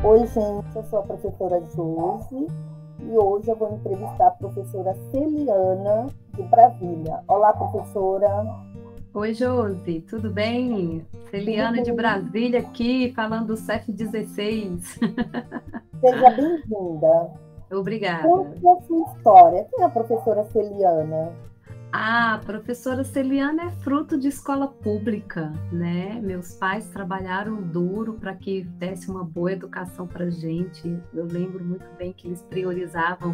Oi, gente, eu sou a professora Josi e hoje eu vou entrevistar a professora Celiana de Brasília. Olá, professora. Oi, Josi, tudo bem? Tudo Celiana de bem? Brasília aqui, falando do CEF 16. Seja bem-vinda. Obrigada. Conte a sua história. Quem é a professora Celiana? A professora Celiana é fruto de escola pública, né? Meus pais trabalharam duro para que desse uma boa educação para a gente. Eu lembro muito bem que eles priorizavam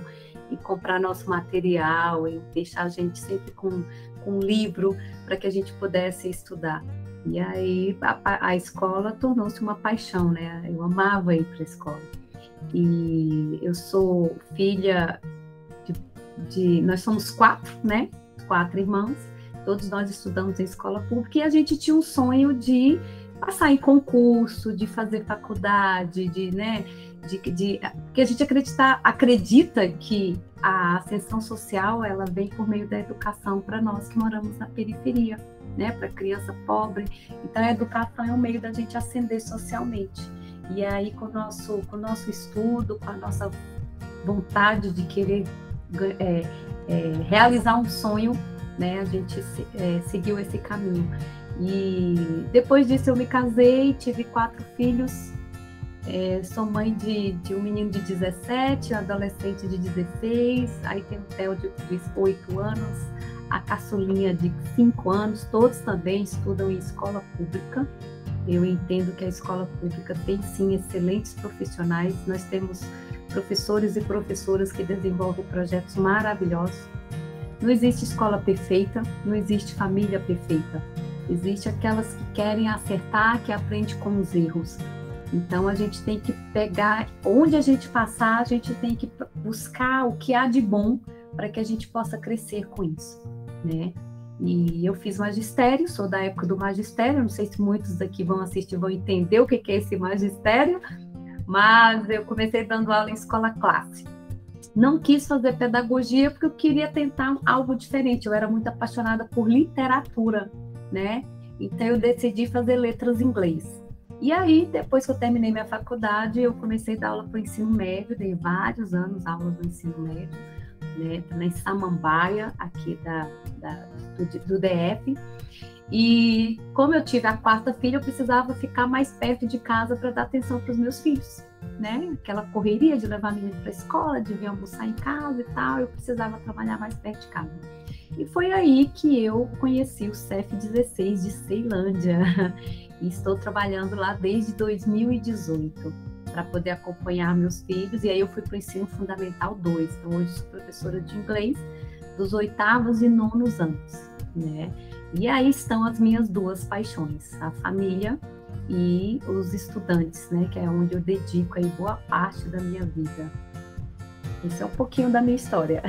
em comprar nosso material, em deixar a gente sempre com um livro para que a gente pudesse estudar. E aí a escola tornou-se uma paixão, né? Eu amava ir para a escola. E eu sou filha nós somos quatro, né? Quatro irmãos, todos nós estudamos em escola pública e a gente tinha um sonho de passar em concurso, de fazer faculdade, né? Porque a gente acredita que a ascensão social ela vem por meio da educação para nós que moramos na periferia, né? Para criança pobre. Então a educação é um meio da gente ascender socialmente. E aí com o nosso estudo, com a nossa vontade de querer é, realizar um sonho, né? A gente seguiu esse caminho. E depois disso eu me casei, tive 4 filhos. Sou mãe de um menino de 17, um adolescente de 16, aí tem o Theo de 8 anos, a caçulinha de 5 anos, todos também estudam em escola pública. Eu entendo que a escola pública tem sim excelentes profissionais, nós temos professores e professoras que desenvolvem projetos maravilhosos. Não existe escola perfeita, não existe família perfeita. Existe aquelas que querem acertar, que aprendem com os erros. Então a gente tem que pegar, onde a gente passar, a gente tem que buscar o que há de bom para que a gente possa crescer com isso, né? E eu fiz magistério, sou da época do magistério, não sei se muitos daqui vão assistir, vão entender o que é esse magistério, mas eu comecei dando aula em escola clássica. Não quis fazer pedagogia porque eu queria tentar algo diferente. Eu era muito apaixonada por literatura, né? Então eu decidi fazer letras em inglês. E aí, depois que eu terminei minha faculdade, eu comecei a dar aula para o ensino médio, dei vários anos aulas no ensino médio, né? Na Samambaia, aqui do DF. E como eu tive a 4ª filha, eu precisava ficar mais perto de casa para dar atenção para os meus filhos, né? Aquela correria de levar a menina para a escola, de vir almoçar em casa e tal, eu precisava trabalhar mais perto de casa. E foi aí que eu conheci o CEF 16 de Ceilândia. E estou trabalhando lá desde 2018 para poder acompanhar meus filhos. E aí eu fui para o ensino fundamental 2. Então hoje sou professora de inglês dos 8º e 9º anos, né? E aí estão as minhas 2 paixões, a família e os estudantes, né? Que é onde eu dedico aí boa parte da minha vida. Esse é um pouquinho da minha história.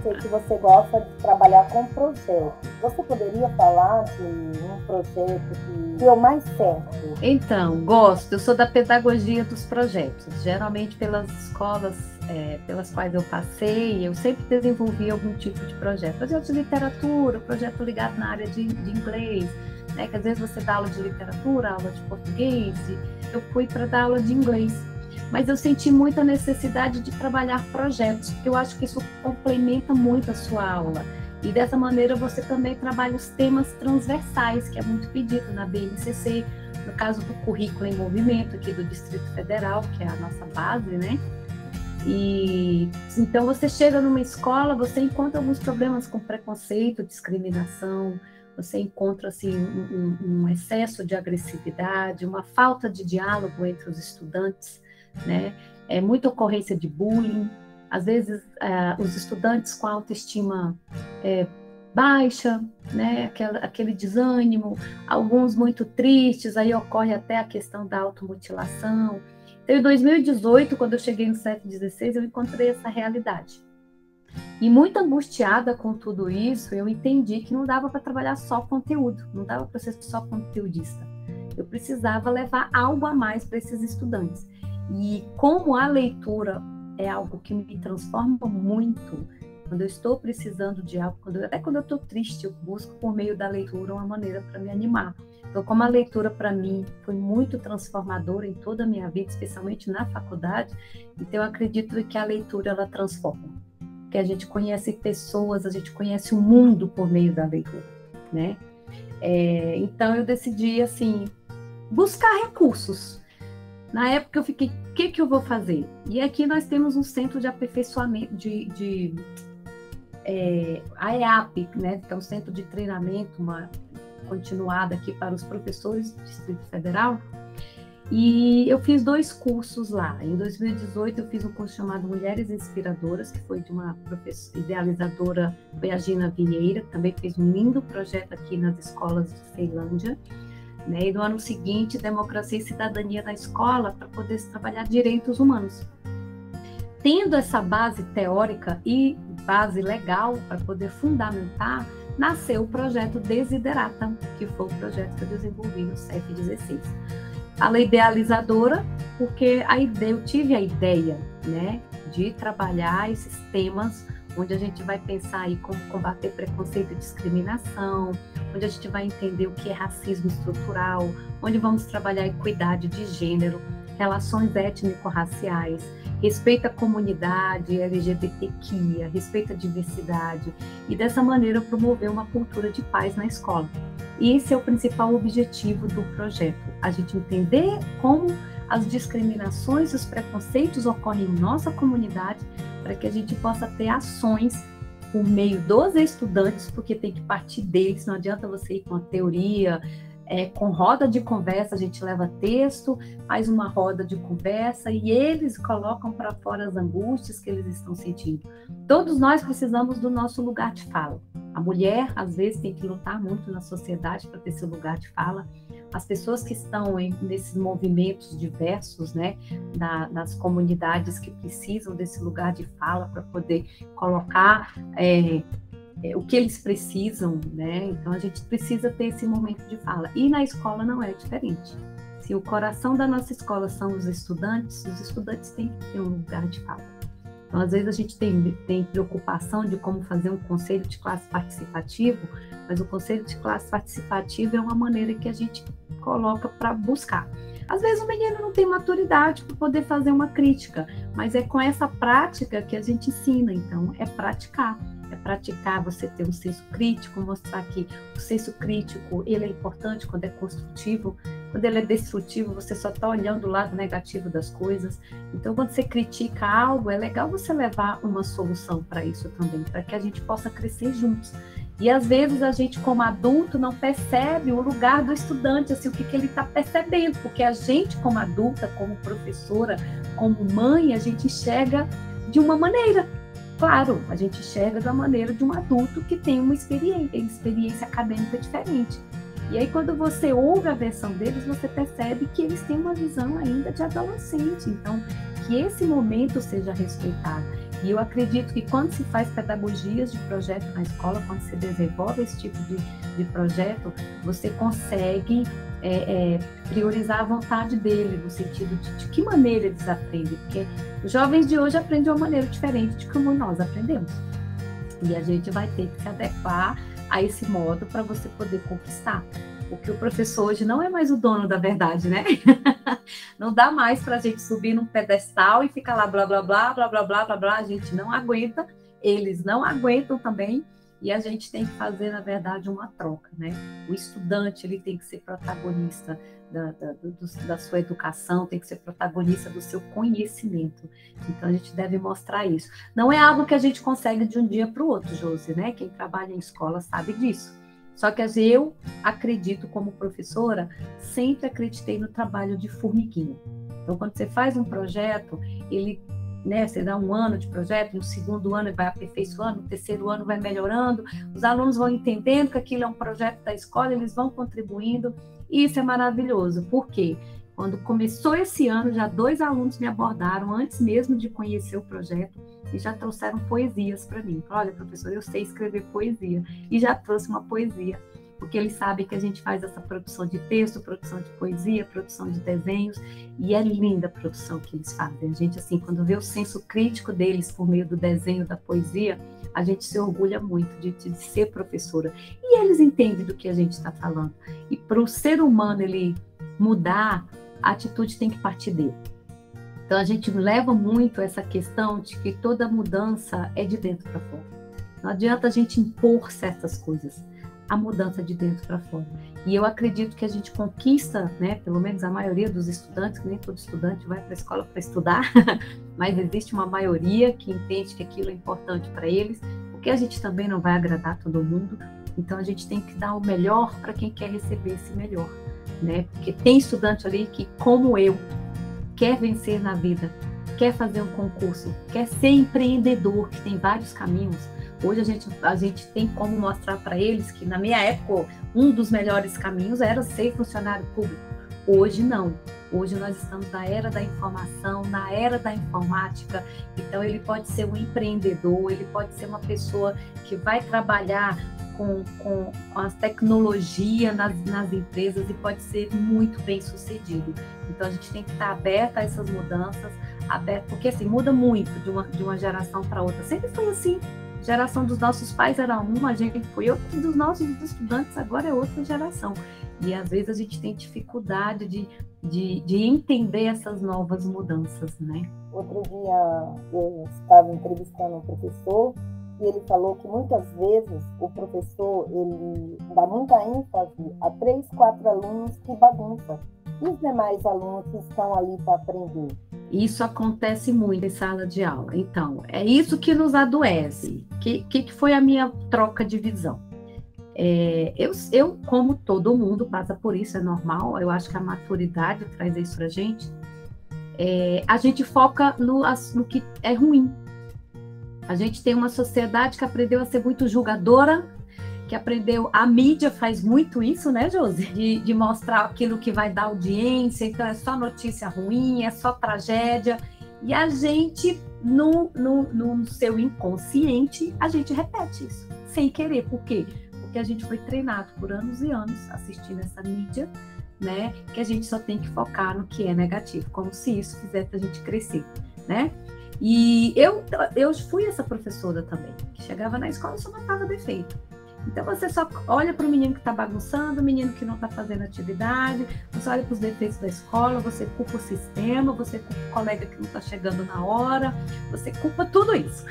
Sei que você gosta de trabalhar com projetos. Você poderia falar de um projeto que deu mais certo? Então, gosto. Eu sou da pedagogia dos projetos. Geralmente pelas escolas pelas quais eu passei, eu sempre desenvolvi algum tipo de projeto. Projeto de literatura, projeto ligado na área de inglês, né? Que às vezes você dá aula de literatura, aula de português. Eu fui para dar aula de inglês. Mas eu senti muita necessidade de trabalhar projetos, porque eu acho que isso complementa muito a sua aula. E dessa maneira você também trabalha os temas transversais, que é muito pedido na BNCC, no caso do Currículo em Movimento, aqui do Distrito Federal, que é a nossa base, né? E então você chega numa escola, você encontra alguns problemas com preconceito, discriminação, você encontra assim um excesso de agressividade, uma falta de diálogo entre os estudantes, né? Muita ocorrência de bullying, às vezes os estudantes com autoestima baixa, né? Aquele desânimo, alguns muito tristes, aí ocorre até a questão da automutilação. Então, em 2018, quando eu cheguei no CEF 16, eu encontrei essa realidade. E muito angustiada com tudo isso, eu entendi que não dava para trabalhar só conteúdo, não dava para ser só conteudista. Eu precisava levar algo a mais para esses estudantes. E como a leitura é algo que me transforma muito, Quando eu estou precisando de algo, até quando eu estou triste, eu busco por meio da leitura uma maneira para me animar. Então, como a leitura para mim foi muito transformadora em toda a minha vida, especialmente na faculdade, então eu acredito que a leitura ela transforma. Que a gente conhece pessoas, a gente conhece o mundo por meio da leitura, né? Então eu decidi assim buscar recursos. Na época eu fiquei, o que eu vou fazer? E aqui nós temos um centro de aperfeiçoamento a EAP, né, que é um centro de treinamento, uma continuada aqui para os professores do Distrito Federal, e eu fiz 2 cursos lá. Em 2018 eu fiz um curso chamado Mulheres Inspiradoras, que foi de uma idealizadora, foi a Gina Vieira, que também fez um lindo projeto aqui nas escolas de Ceilândia, né, e no ano seguinte, Democracia e Cidadania na Escola, para poder trabalhar direitos humanos. Tendo essa base teórica e base legal para poder fundamentar, nasceu o projeto Desiderata, que foi o projeto que eu desenvolvi no CEF16. Fala idealizadora, porque eu tive a ideia, né, de trabalhar esses temas, onde a gente vai pensar aí como combater preconceito e discriminação, onde a gente vai entender o que é racismo estrutural, onde vamos trabalhar equidade de gênero, relações étnico-raciais, respeito à comunidade LGBTQIA, respeito à diversidade, e dessa maneira promover uma cultura de paz na escola. E esse é o principal objetivo do projeto, a gente entender como as discriminações e os preconceitos ocorrem em nossa comunidade, para que a gente possa ter ações por meio dos estudantes, porque tem que partir deles, não adianta você ir com a teoria, com roda de conversa, a gente leva texto, faz uma roda de conversa e eles colocam para fora as angústias que eles estão sentindo. Todos nós precisamos do nosso lugar de fala. A mulher, às vezes, tem que lutar muito na sociedade para ter seu lugar de fala. As pessoas que estão nesses movimentos diversos, né, nas comunidades que precisam desse lugar de fala para poder colocar o que eles precisam, né? Então a gente precisa ter esse momento de fala. E na escola não é diferente. Se o coração da nossa escola são os estudantes têm que ter um lugar de fala. Então, às vezes a gente tem preocupação de como fazer um conselho de classe participativo, mas o conselho de classe participativo é uma maneira que a gente coloca para buscar. Às vezes o menino não tem maturidade para poder fazer uma crítica, mas é com essa prática que a gente ensina. Então, é praticar você ter um senso crítico, mostrar que o senso crítico ele é importante quando é construtivo, quando ele é destrutivo, você só está olhando o lado negativo das coisas. Então, quando você critica algo, é legal você levar uma solução para isso também, para que a gente possa crescer juntos. E às vezes a gente, como adulto, não percebe o lugar do estudante, assim, o que ele está percebendo, porque a gente, como adulta, como professora, como mãe, a gente enxerga de uma maneira. Claro, a gente enxerga da maneira de um adulto que tem uma experiência acadêmica diferente. E aí, quando você ouve a versão deles, você percebe que eles têm uma visão ainda de adolescente. Então, que esse momento seja respeitado. E eu acredito que quando se faz pedagogias de projeto na escola, quando se desenvolve esse tipo de projeto, você consegue priorizar a vontade dele, no sentido de que maneira eles aprendem. Porque os jovens de hoje aprendem de uma maneira diferente de como nós aprendemos. E a gente vai ter que se adequar a esse modo para você poder conquistar. Porque o professor hoje não é mais o dono da verdade, né? Não dá mais para a gente subir num pedestal e ficar lá blá, blá, blá, blá, blá, blá, blá, blá. A gente não aguenta, eles não aguentam também, e a gente tem que fazer, na verdade, uma troca, né? O estudante, ele tem que ser protagonista da sua educação, tem que ser protagonista do seu conhecimento. Então, a gente deve mostrar isso. Não é algo que a gente consegue de um dia para o outro, Josi, né? Quem trabalha em escola sabe disso. Só que eu acredito, como professora, sempre acreditei no trabalho de formiguinha. Então, quando você faz um projeto, você dá 1 ano de projeto, no 2º ano vai aperfeiçoando, no 3º ano vai melhorando, os alunos vão entendendo que aquilo é um projeto da escola, eles vão contribuindo, e isso é maravilhoso. Por quê? Quando começou esse ano, já 2 alunos me abordaram, antes mesmo de conhecer o projeto, e já trouxeram poesias para mim. Olha, professor, eu sei escrever poesia, e já trouxe uma poesia, porque eles sabem que a gente faz essa produção de texto, produção de poesia, produção de desenhos, e é linda a produção que eles fazem. A gente, assim, quando vê o senso crítico deles por meio do desenho, da poesia, a gente se orgulha muito de ser professora. E eles entendem do que a gente está falando. E para o ser humano ele mudar, a atitude tem que partir dele. Então, a gente leva muito essa questão de que toda mudança é de dentro para fora. Não adianta a gente impor certas coisas. A mudança é de dentro para fora. E eu acredito que a gente conquista, né, pelo menos a maioria dos estudantes, que nem todo estudante vai para a escola para estudar, mas existe uma maioria que entende que aquilo é importante para eles, porque a gente também não vai agradar todo mundo. Então, a gente tem que dar o melhor para quem quer receber esse melhor, né? Porque tem estudante ali que, como eu, quer vencer na vida, quer fazer um concurso, quer ser empreendedor, que tem vários caminhos. Hoje a gente tem como mostrar para eles que, na minha época, um dos melhores caminhos era ser funcionário público. Hoje não. Hoje nós estamos na era da informação, na era da informática. Então, ele pode ser um empreendedor, ele pode ser uma pessoa que vai trabalhar com as tecnologias nas empresas e pode ser muito bem sucedido. Então, a gente tem que estar aberta a essas mudanças, porque assim, muda muito de uma geração para outra. Sempre foi assim. A geração dos nossos pais era uma, a gente foi outra, dos nossos estudantes agora é outra geração. E às vezes a gente tem dificuldade de entender essas novas mudanças, né? Outro dia eu estava entrevistando um professor e ele falou que muitas vezes o professor ele dá muita ênfase a 3, 4 alunos que bagunçam. E os demais alunos que estão ali para aprender? Isso acontece muito em sala de aula. Então, é isso que nos adoece. Que foi a minha troca de visão? Eu, como todo mundo, passa por isso, é normal. Eu acho que a maturidade traz isso para a gente. A gente foca no que é ruim. A gente tem uma sociedade que aprendeu a ser muito julgadora, que aprendeu, a mídia faz muito isso, né, Josi? De mostrar aquilo que vai dar audiência, então é só notícia ruim, é só tragédia, e a gente, no seu inconsciente, a gente repete isso, sem querer. Por quê? Porque a gente foi treinado por anos e anos assistindo essa mídia, né, que a gente só tem que focar no que é negativo, como se isso fizesse a gente crescer, né? E eu fui essa professora também, que chegava na escola e só matava defeito. Então, você só olha para o menino que está bagunçando, o menino que não está fazendo atividade, você olha para os defeitos da escola, você culpa o sistema, você culpa o colega que não está chegando na hora, você culpa tudo isso.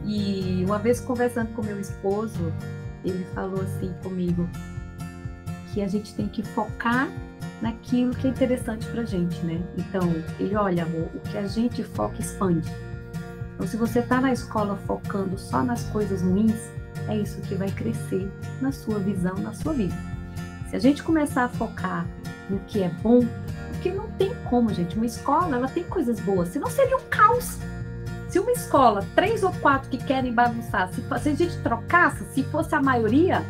E uma vez conversando com meu esposo, ele falou assim comigo, que a gente tem que focar naquilo que é interessante para a gente, né? Então, ele, olha, amor, o que a gente foca expande. Então, se você está na escola focando só nas coisas ruins, é isso que vai crescer na sua visão, na sua vida. Se a gente começar a focar no que é bom, porque não tem como, gente, uma escola, ela tem coisas boas, senão seria um caos. Se uma escola, 3 ou 4 que querem bagunçar, se a gente trocasse, se fosse a maioria,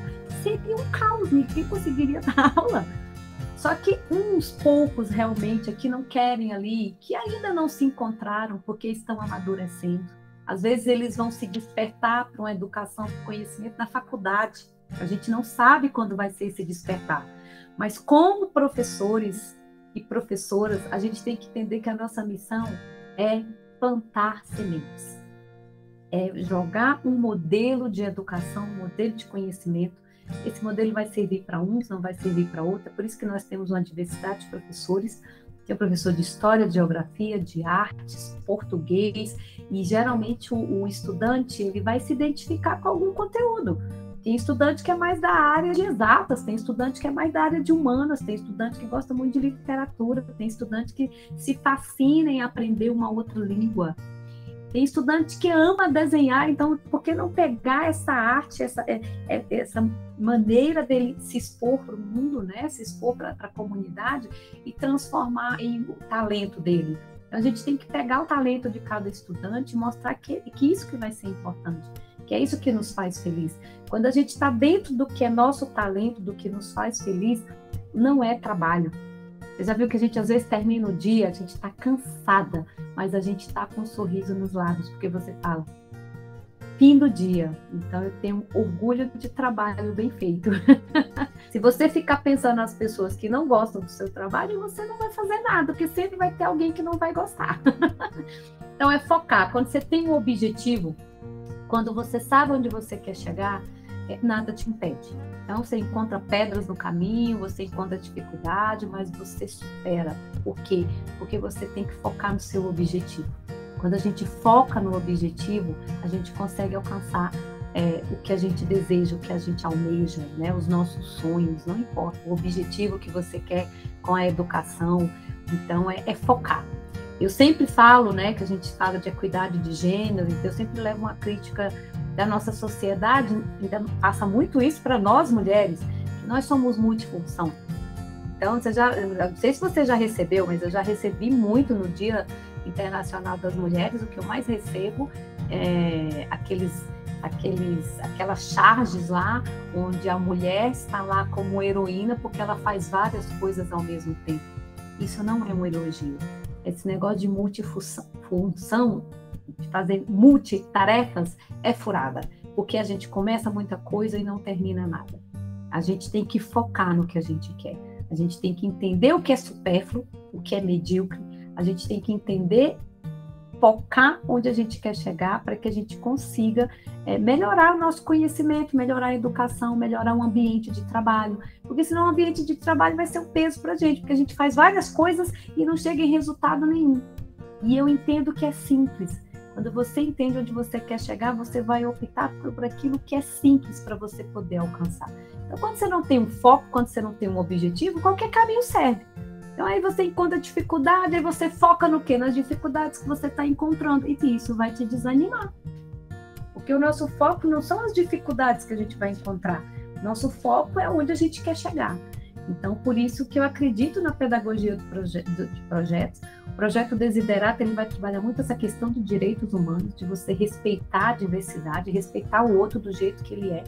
seria um caos, ninguém conseguiria dar aula. Só que uns poucos realmente aqui não querem ali, que ainda não se encontraram porque estão amadurecendo. Às vezes eles vão se despertar para uma educação, para conhecimento na faculdade. A gente não sabe quando vai ser esse despertar. Mas como professores e professoras, a gente tem que entender que a nossa missão é plantar sementes. É jogar um modelo de educação, um modelo de conhecimento. Esse modelo vai servir para uns, não vai servir para outros. É por isso que nós temos uma diversidade de professores. Tem o professor de História, de Geografia, de Artes, Português, e geralmente o estudante ele vai se identificar com algum conteúdo. Tem estudante que é mais da área de exatas, tem estudante que é mais da área de humanas, tem estudante que gosta muito de literatura, tem estudante que se fascina em aprender uma outra língua. Tem estudante que ama desenhar, então por que não pegar essa arte, essa maneira dele se expor para o mundo, né? Se expor para a comunidade e transformar em o talento dele. Então, a gente tem que pegar o talento de cada estudante e mostrar que isso que vai ser importante, que é isso que nos faz feliz. Quando a gente está dentro do que é nosso talento, do que nos faz feliz, não é trabalho. Você já viu que a gente às vezes termina o dia, a gente está cansada, mas a gente está com um sorriso nos lábios, porque você fala, fim do dia. Então eu tenho orgulho de trabalho bem feito. Se você ficar pensando nas pessoas que não gostam do seu trabalho, você não vai fazer nada, porque sempre vai ter alguém que não vai gostar. Então é focar. Quando você tem um objetivo, Quando você sabe onde você quer chegar, nada te impede. Então, você encontra pedras no caminho, você encontra dificuldade, mas você supera. Por quê? Porque você tem que focar no seu objetivo. Quando a gente foca no objetivo, a gente consegue alcançar o que a gente deseja, o que a gente almeja, né? Os nossos sonhos, não importa. O objetivo que você quer com a educação, então é focar. Eu sempre falo, né, que a gente fala de equidade de gênero, então eu sempre levo uma crítica da nossa sociedade, ainda passa muito isso para nós mulheres, que nós somos multifunção. Então, não sei se você já recebeu, mas eu já recebi muito no Dia Internacional das Mulheres. O que eu mais recebo é aquelas charges lá, onde a mulher está lá como heroína porque ela faz várias coisas ao mesmo tempo. Isso não é um elogio. Esse negócio de multifunção, de fazer multitarefas, é furada, porque a gente começa muita coisa e não termina nada. A gente tem que focar no que a gente quer. A gente tem que entender o que é supérfluo, o que é medíocre. A gente tem que entender, focar onde a gente quer chegar para que a gente consiga melhorar o nosso conhecimento, melhorar a educação, melhorar o ambiente de trabalho. Porque senão o ambiente de trabalho vai ser um peso para a gente, porque a gente faz várias coisas e não chega em resultado nenhum. E eu entendo que é simples. Quando você entende onde você quer chegar, você vai optar por aquilo que é simples para você poder alcançar. Então, quando você não tem um foco, quando você não tem um objetivo, qualquer caminho serve. Então, aí você encontra dificuldade, aí você foca no quê? Nas dificuldades que você está encontrando. E isso vai te desanimar. Porque o nosso foco não são as dificuldades que a gente vai encontrar. Nosso foco é onde a gente quer chegar. Então, por isso que eu acredito na pedagogia de projetos. O projeto Desiderata, ele vai trabalhar muito essa questão de direitos humanos, de você respeitar a diversidade, respeitar o outro do jeito que ele é.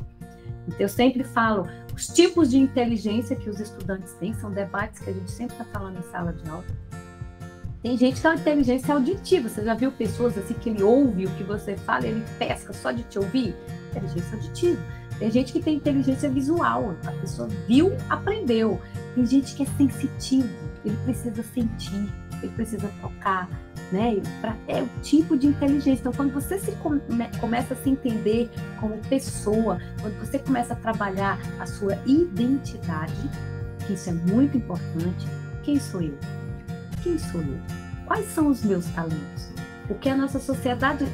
Então, eu sempre falo, os tipos de inteligência que os estudantes têm, são debates que a gente sempre está falando em sala de aula. Tem gente que tem uma inteligência auditiva. Você já viu pessoas assim que ele ouve o que você fala, ele pesca só de te ouvir? Inteligência auditiva. Tem gente que tem inteligência visual, a pessoa viu, aprendeu. Tem gente que é sensitivo, ele precisa sentir, ele precisa tocar, né? É o tipo de inteligência. Então, quando você começa a se entender como pessoa, quando você começa a trabalhar a sua identidade, que isso é muito importante, quem sou eu? Quem sou eu? Quais são os meus talentos? Porque a nossa sociedade,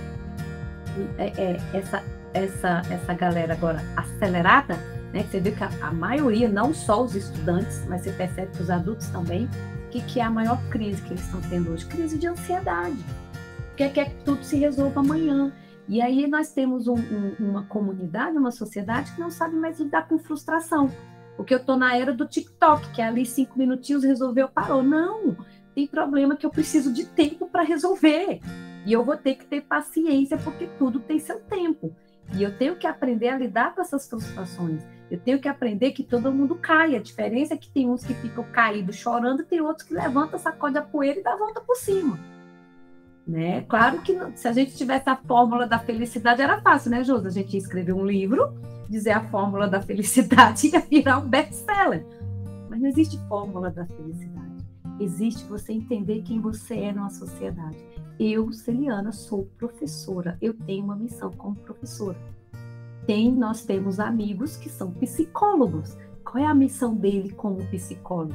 essa galera agora acelerada, né? Você vê que a maioria, não só os estudantes, mas você percebe que os adultos também, que é a maior crise que eles estão tendo hoje? Crise de ansiedade. Quer que tudo se resolva amanhã. E aí nós temos uma comunidade, uma sociedade que não sabe mais lidar com frustração. Porque eu estou na era do TikTok, que é ali 5 minutinhos, resolveu, parou. Não, tem problema que eu preciso de tempo para resolver. E eu vou ter que ter paciência, porque tudo tem seu tempo. E eu tenho que aprender a lidar com essas frustrações. Eu tenho que aprender que todo mundo cai. A diferença é que tem uns que ficam caídos chorando e tem outros que levantam, sacode a poeira e dá a volta por cima. Né? Claro que se a gente tivesse a fórmula da felicidade era fácil, né, Josi? A gente ia escrever um livro, dizer a fórmula da felicidade ia virar um best-seller. Mas não existe fórmula da felicidade. Existe você entender quem você é numa sociedade. Eu, Celiana, sou professora. Eu tenho uma missão como professora. Nós temos amigos que são psicólogos. Qual é a missão dele como psicólogo?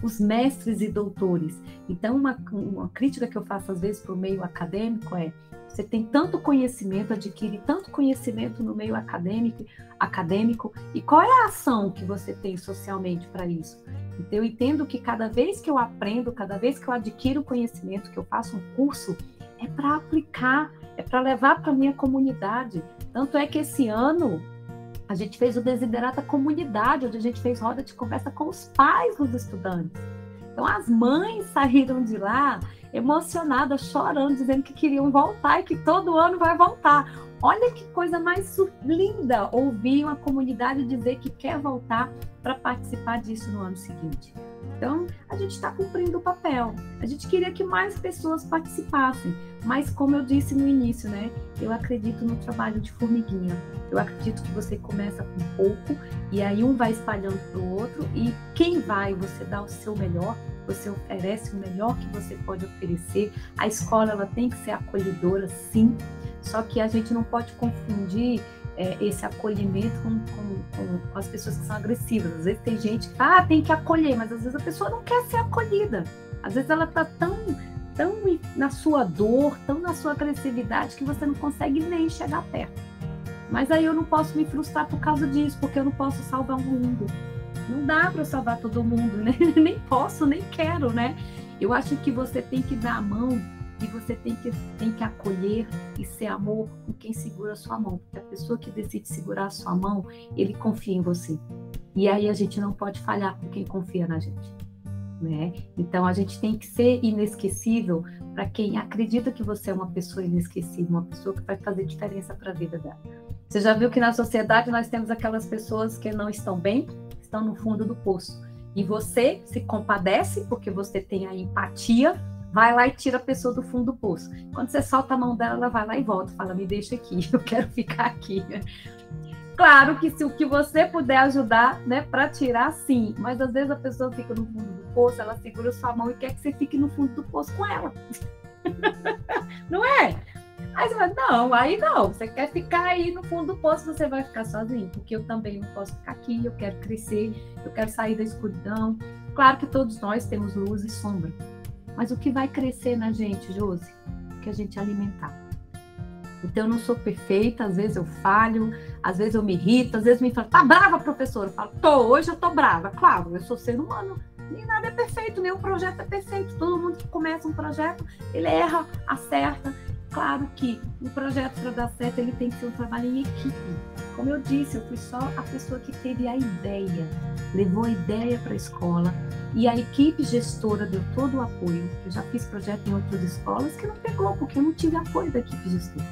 Os mestres e doutores. Então, uma crítica que eu faço às vezes para o meio acadêmico é: você tem tanto conhecimento, adquire tanto conhecimento no meio acadêmico, e qual é a ação que você tem socialmente para isso? Então, eu entendo que cada vez que eu aprendo, cada vez que eu adquiro conhecimento, que eu faço um curso, é para aplicar, é para levar para a minha comunidade. Tanto é que esse ano a gente fez o Desiderata Comunidade, onde a gente fez roda de conversa com os pais dos estudantes. Então, as mães saíram de lá emocionadas, chorando, dizendo que queriam voltar e que todo ano vai voltar. Olha que coisa mais linda ouvir uma comunidade dizer que quer voltar para participar disso no ano seguinte. Então, a gente está cumprindo o papel. A gente queria que mais pessoas participassem, mas como eu disse no início, né? Eu acredito no trabalho de formiguinha. Eu acredito que você começa com pouco e aí um vai espalhando para o outro e quem vai, você dá o seu melhor, você oferece o melhor que você pode oferecer. A escola ela tem que ser acolhedora, sim. Só que a gente não pode confundir esse acolhimento com as pessoas que são agressivas. Às vezes tem gente que tem que acolher, mas às vezes a pessoa não quer ser acolhida. Às vezes ela está tão na sua dor, tão na sua agressividade, que você não consegue nem chegar perto. Mas aí eu não posso me frustrar por causa disso, porque eu não posso salvar o mundo. Não dá para salvar todo mundo, né? Nem posso, nem quero, né? Eu acho que você tem que dar a mão e você tem que acolher e ser amor com quem segura a sua mão. Porque a pessoa que decide segurar a sua mão, ele confia em você. E aí a gente não pode falhar com quem confia na gente, né? Então a gente tem que ser inesquecível para quem acredita que você é uma pessoa inesquecível, uma pessoa que vai fazer diferença para a vida dela. Você já viu que na sociedade nós temos aquelas pessoas que não estão bem, estão no fundo do poço. E você se compadece, porque você tem a empatia, vai lá e tira a pessoa do fundo do poço. Quando você solta a mão dela, ela vai lá e volta, fala, me deixa aqui, eu quero ficar aqui. Claro que se o que você puder ajudar, né, para tirar, sim. Mas às vezes a pessoa fica no fundo do poço, ela segura sua mão e quer que você fique no fundo do poço com ela. Não é? Aí você vai, não, aí não. Você quer ficar aí no fundo do poço, você vai ficar sozinho. Porque eu também não posso ficar aqui, eu quero crescer, eu quero sair da escuridão. Claro que todos nós temos luz e sombra. Mas o que vai crescer na gente, Josi? O que a gente alimentar. Então, eu não sou perfeita, às vezes eu falho, às vezes eu me irrito, às vezes me falo, tá brava, professora? Eu falo, hoje eu tô brava. Claro, eu sou ser humano, nem nada é perfeito, nenhum projeto é perfeito. Todo mundo que começa um projeto, ele erra, acerta. Claro que um projeto, para dar certo, ele tem que ser um trabalho em equipe. Como eu disse, eu fui só a pessoa que teve a ideia, levou a ideia para a escola, e a equipe gestora deu todo o apoio. Eu já fiz projeto em outras escolas que não pegou, porque eu não tive apoio da equipe gestora.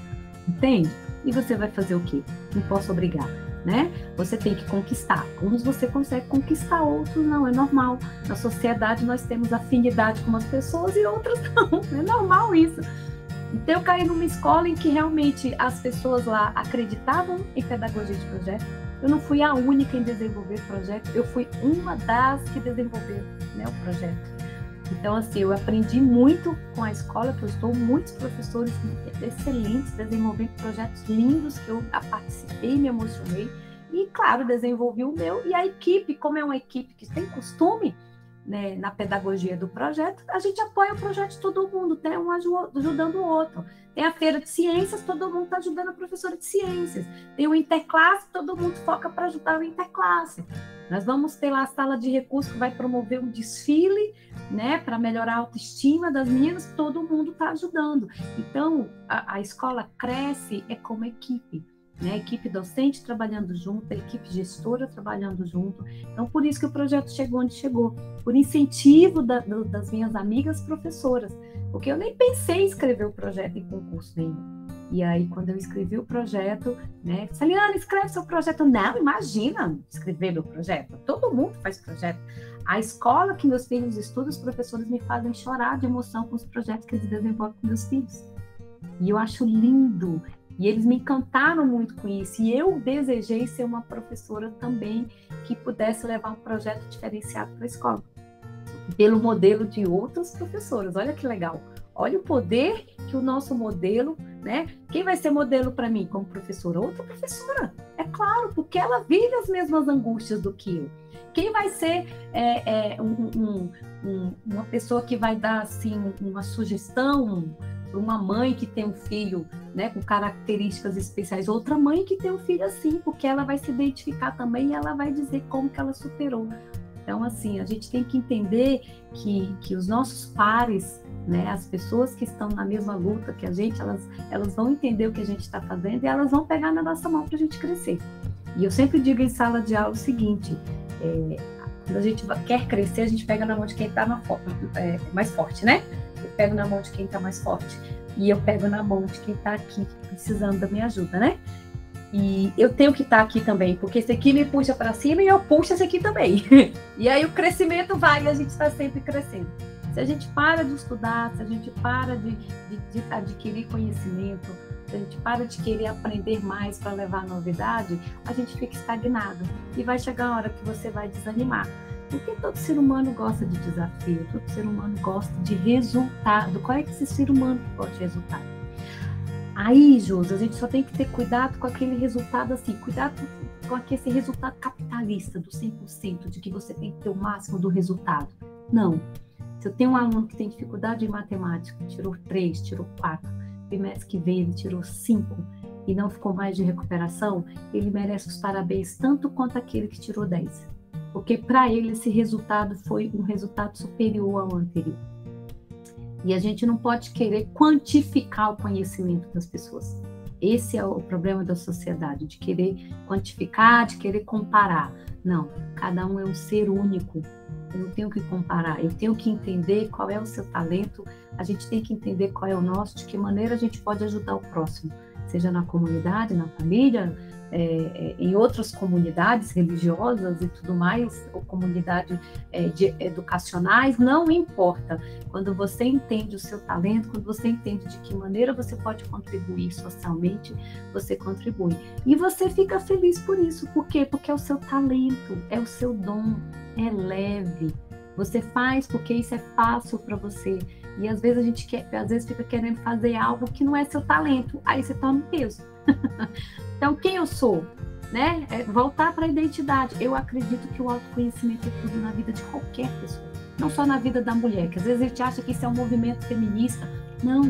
Entende? E você vai fazer o quê? Não posso obrigar, né? Você tem que conquistar. Uns você consegue conquistar, outros não, é normal. Na sociedade nós temos afinidade com umas pessoas e outras não, é normal isso. Então eu caí numa escola em que realmente as pessoas lá acreditavam em pedagogia de projeto. Eu não fui a única em desenvolver projeto, eu fui uma das que desenvolveu, né, o projeto. Então, assim, eu aprendi muito com a escola, que eu estou muitos professores excelentes, desenvolvendo projetos lindos que eu participei, me emocionei. E, claro, desenvolvi o meu. E a equipe, como é uma equipe que tem costume, né, na pedagogia do projeto, a gente apoia o projeto de todo mundo, né, um ajudando o outro. Tem a feira de ciências, todo mundo está ajudando a professora de ciências. Tem o interclasse, todo mundo foca para ajudar o interclasse. Nós vamos ter lá a sala de recursos que vai promover um desfile, né, para melhorar a autoestima das meninas, todo mundo está ajudando. Então, a escola cresce como equipe, né? A equipe docente trabalhando junto, a equipe gestora trabalhando junto. Então, por isso que o projeto chegou onde chegou, por incentivo das minhas amigas professoras, porque eu nem pensei em escrever o projeto em concurso nenhum. E aí, quando eu escrevi o projeto, né, Celiane, escreve seu projeto. Não, imagina escrever meu projeto. Todo mundo faz projeto. A escola que meus filhos estudam, os professores me fazem chorar de emoção com os projetos que eles desenvolvem com meus filhos. E eu acho lindo. E eles me encantaram muito com isso. E eu desejei ser uma professora também que pudesse levar um projeto diferenciado para a escola, pelo modelo de outras professoras. Olha que legal. Olha o poder que o nosso modelo, né? Quem vai ser modelo para mim como professora? Outra professora. É claro, porque ela vive as mesmas angústias do que eu. Quem vai ser uma pessoa que vai dar assim, uma sugestão para uma mãe que tem um filho, né, com características especiais? Outra mãe que tem um filho assim, porque ela vai se identificar também e ela vai dizer como que ela superou. Então, assim, a gente tem que entender que os nossos pares, né, as pessoas que estão na mesma luta que a gente, elas vão entender o que a gente está fazendo e elas vão pegar na nossa mão para a gente crescer. E eu sempre digo em sala de aula o seguinte, quando a gente quer crescer, a gente pega na mão de quem está mais forte, né? Eu pego na mão de quem está mais forte e eu pego na mão de quem está aqui precisando da minha ajuda, né? E eu tenho que estar aqui também, porque esse aqui me puxa para cima e eu puxo esse aqui também. E aí o crescimento vai e a gente está sempre crescendo. Se a gente para de estudar, se a gente para de adquirir conhecimento, se a gente para de querer aprender mais para levar novidade, a gente fica estagnado. E vai chegar a hora que você vai desanimar. Porque todo ser humano gosta de desafio, todo ser humano gosta de resultado. Qual é esse ser humano que gosta de resultado? Aí, Josi, a gente só tem que ter cuidado com aquele resultado assim, cuidado com esse resultado capitalista do 100%, de que você tem que ter o máximo do resultado. Não. Se eu tenho um aluno que tem dificuldade em matemática, tirou 3, tirou 4, trimestre que vem ele tirou 5 e não ficou mais de recuperação, ele merece os parabéns tanto quanto aquele que tirou 10. Porque para ele esse resultado foi um resultado superior ao anterior. E a gente não pode querer quantificar o conhecimento das pessoas. Esse é o problema da sociedade, de querer quantificar, de querer comparar. Não, cada um é um ser único. Eu não tenho que comparar, eu tenho que entender qual é o seu talento, a gente tem que entender qual é o nosso, de que maneira a gente pode ajudar o próximo, seja na comunidade, na família, em outras comunidades religiosas e tudo mais, ou comunidades educacionais, não importa. Quando você entende o seu talento, quando você entende de que maneira você pode contribuir socialmente, você contribui. E você fica feliz por isso. Por quê? Porque é o seu talento, é o seu dom, é leve. Você faz porque isso é fácil para você. E às vezes a gente fica querendo fazer algo que não é seu talento. Aí você toma um peso. Então, quem eu sou? Né? Voltar para a identidade. Eu acredito que o autoconhecimento é tudo na vida de qualquer pessoa. Não só na vida da mulher, que às vezes a gente acha que isso é um movimento feminista. Não.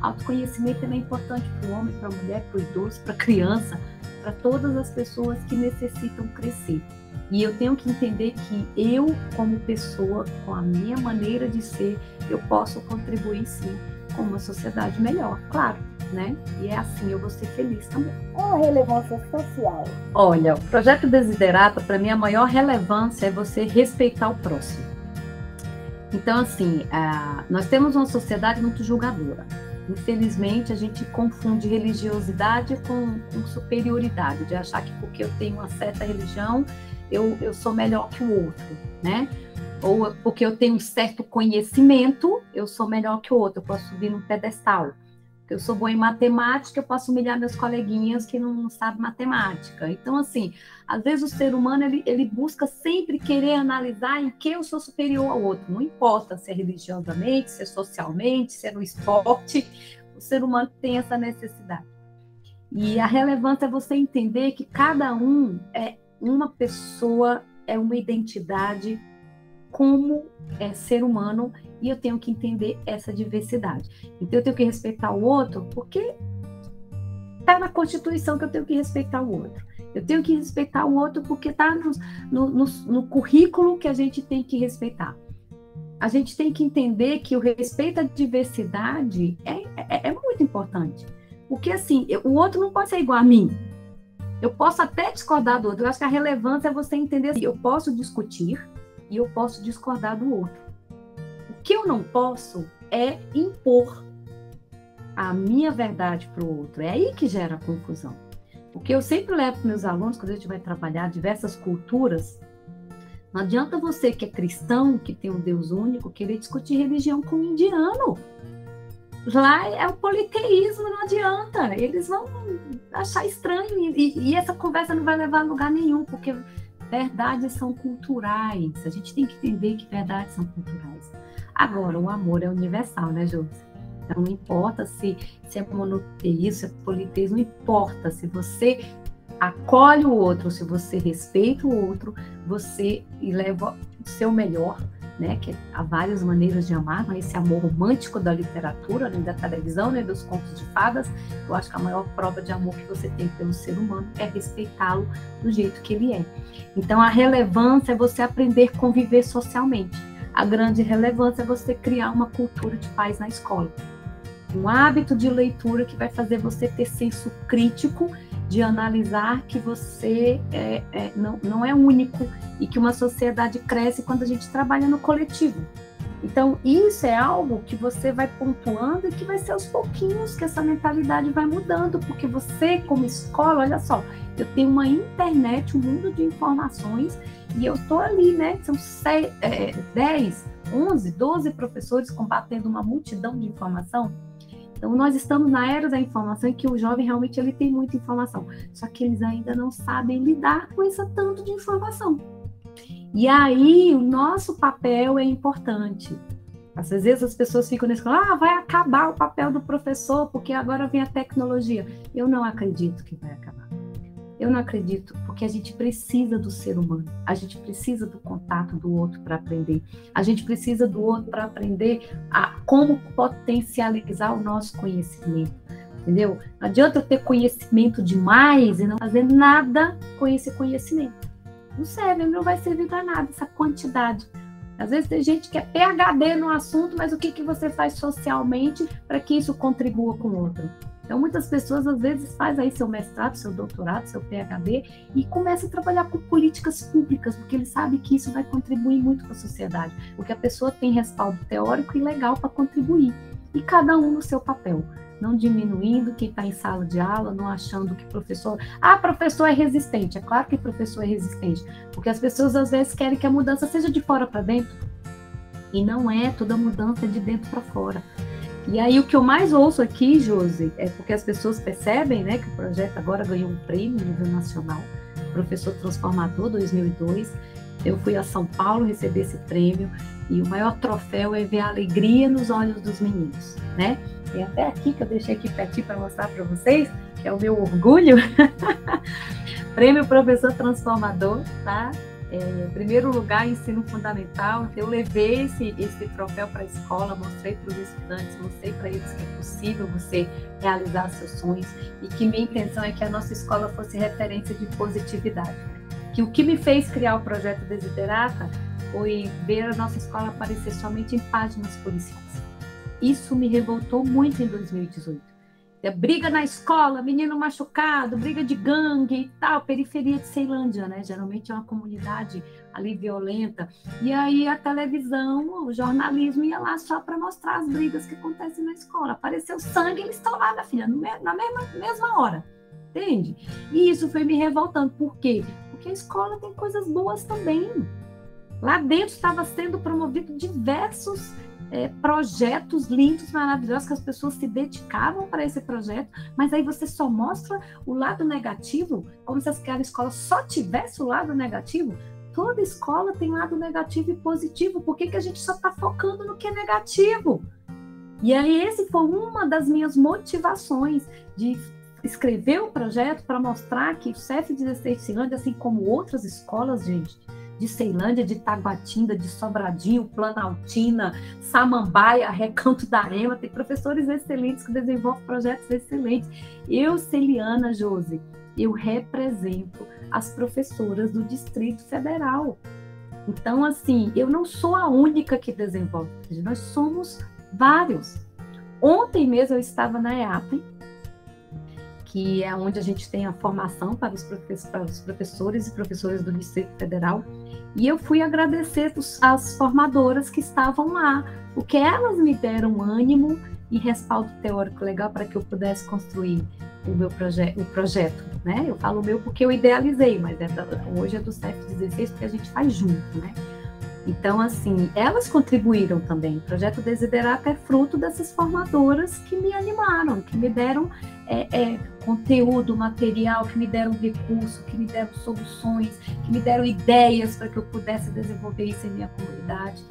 Autoconhecimento é importante para o homem, para a mulher, para o idoso, para a criança, para todas as pessoas que necessitam crescer. E eu tenho que entender que eu, como pessoa, com a minha maneira de ser, eu posso contribuir, sim, com uma sociedade melhor, claro, né? E é assim, eu vou ser feliz também. Qual a relevância social? Olha, o Projeto Desiderata, para mim, a maior relevância é você respeitar o próximo. Então, assim, nós temos uma sociedade muito julgadora. Infelizmente, a gente confunde religiosidade com superioridade, de achar que porque eu tenho uma certa religião, eu sou melhor que o outro, né? Ou porque eu tenho um certo conhecimento, eu sou melhor que o outro, eu posso subir num pedestal. Porque eu sou boa em matemática, eu posso humilhar meus coleguinhas que não sabem matemática. Então, assim, às vezes o ser humano, ele busca sempre querer analisar em que eu sou superior ao outro. Não importa se é religiosamente, se é socialmente, se é no esporte, o ser humano tem essa necessidade. E a relevância é você entender que cada um é uma pessoa, é uma identidade como ser humano, e eu tenho que entender essa diversidade. Então eu tenho que respeitar o outro porque está na Constituição que eu tenho que respeitar o outro. Eu tenho que respeitar o outro porque está no currículo que a gente tem que respeitar. A gente tem que entender que o respeito à diversidade é muito importante. Porque assim, o outro não pode ser igual a mim. Eu posso até discordar do outro. Eu acho que a relevância é você entender assim, eu posso discutir e eu posso discordar do outro. O que eu não posso é impor a minha verdade para o outro. É aí que gera confusão. O que eu sempre levo para meus alunos, quando a gente vai trabalhar diversas culturas, não adianta você que é cristão, que tem um Deus único, querer discutir religião com um indiano. Lá é o politeísmo, não adianta. Eles vão achar estranho e essa conversa não vai levar a lugar nenhum, porque verdades são culturais. A gente tem que entender que verdades são culturais. Agora, o amor é universal, né, Josi? Então, não importa se é monoteísmo, se é politeísmo, não importa. Se você acolhe o outro, se você respeita o outro, você leva o seu melhor, né? Que há várias maneiras de amar, mas esse amor romântico da literatura, né, da televisão, né, dos contos de fadas, eu acho que a maior prova de amor que você tem pelo ser humano é respeitá-lo do jeito que ele é. Então, a relevância é você aprender a conviver socialmente. A grande relevância é você criar uma cultura de paz na escola. Um hábito de leitura que vai fazer você ter senso crítico de analisar que você não é único e que uma sociedade cresce quando a gente trabalha no coletivo. Então, isso é algo que você vai pontuando e que vai ser aos pouquinhos que essa mentalidade vai mudando, porque você, como escola, olha só, eu tenho uma internet, um mundo de informações, e eu estou ali, né? São 10, 11, 12 professores combatendo uma multidão de informação. Então, nós estamos na era da informação em que o jovem realmente ele tem muita informação, só que eles ainda não sabem lidar com esse tanto de informação. E aí, o nosso papel é importante. Às vezes as pessoas ficam nesse, vai acabar o papel do professor, porque agora vem a tecnologia. Eu não acredito que vai acabar. Eu não acredito, porque a gente precisa do ser humano, a gente precisa do contato do outro para aprender, a gente precisa do outro para aprender a como potencializar o nosso conhecimento, entendeu? Não adianta eu ter conhecimento demais e não fazer nada com esse conhecimento. Não serve, não vai servir para nada essa quantidade. Às vezes tem gente que é PhD no assunto, mas o que você faz socialmente para que isso contribua com o outro? Então, muitas pessoas, às vezes, fazem aí seu mestrado, seu doutorado, seu PhD e começam a trabalhar com políticas públicas, porque eles sabem que isso vai contribuir muito com a sociedade, porque a pessoa tem respaldo teórico e legal para contribuir, e cada um no seu papel, não diminuindo quem está em sala de aula, não achando que professor é resistente. É claro que professor é resistente, porque as pessoas, às vezes, querem que a mudança seja de fora para dentro, e não é, toda mudança é de dentro para fora. E aí o que eu mais ouço aqui, Josi, é porque as pessoas percebem, né, que o projeto agora ganhou um prêmio a nível nacional, Professor Transformador 2002. Eu fui a São Paulo receber esse prêmio e o maior troféu é ver a alegria nos olhos dos meninos, né? E até aqui, que eu deixei aqui pertinho para mostrar para vocês, que é o meu orgulho, Prêmio Professor Transformador, tá? Primeiro lugar, ensino fundamental. Eu levei esse troféu para a escola, mostrei para os estudantes, mostrei para eles que é possível você realizar seus sonhos e que minha intenção é que a nossa escola fosse referência de positividade. Que o que me fez criar o projeto Desiderata foi ver a nossa escola aparecer somente em páginas policiais. Isso me revoltou muito em 2018. Briga na escola, menino machucado, briga de gangue e tal, periferia de Ceilândia, né? Geralmente é uma comunidade ali violenta. E aí a televisão, o jornalismo ia lá só para mostrar as brigas que acontecem na escola. Apareceu sangue, eles estão lá, minha filha, na mesma hora. Entende? E isso foi me revoltando. Por quê? Porque a escola tem coisas boas também. Lá dentro estava sendo promovido diversos projetos lindos, maravilhosos, que as pessoas se dedicavam para esse projeto, mas aí você só mostra o lado negativo, como se aquela escola só tivesse o lado negativo. Toda escola tem lado negativo e positivo. Por que a gente só está focando no que é negativo? E aí esse foi uma das minhas motivações de escrever o projeto para mostrar que o CEF16 de Ceilândia, assim como outras escolas, gente, de Ceilândia, de Taguatinga, de Sobradinho, Planaltina, Samambaia, Recanto da Ema, tem professores excelentes que desenvolvem projetos excelentes. Eu, Celiana, Josi, eu represento as professoras do Distrito Federal. Então, assim, eu não sou a única que desenvolve, nós somos vários. Ontem mesmo eu estava na EAP, que é onde a gente tem a formação para os professores e professoras do Distrito Federal, e eu fui agradecer as formadoras que estavam lá, porque elas me deram ânimo e respaldo teórico legal para que eu pudesse construir o meu projeto, né? Eu falo o meu porque eu idealizei, mas hoje é do CEF16 porque a gente faz junto, né? Então, assim, elas contribuíram também. O Projeto Desiderata é fruto dessas formadoras que me animaram, que me deram conteúdo, material, que me deram recurso, que me deram soluções, que me deram ideias para que eu pudesse desenvolver isso em minha comunidade.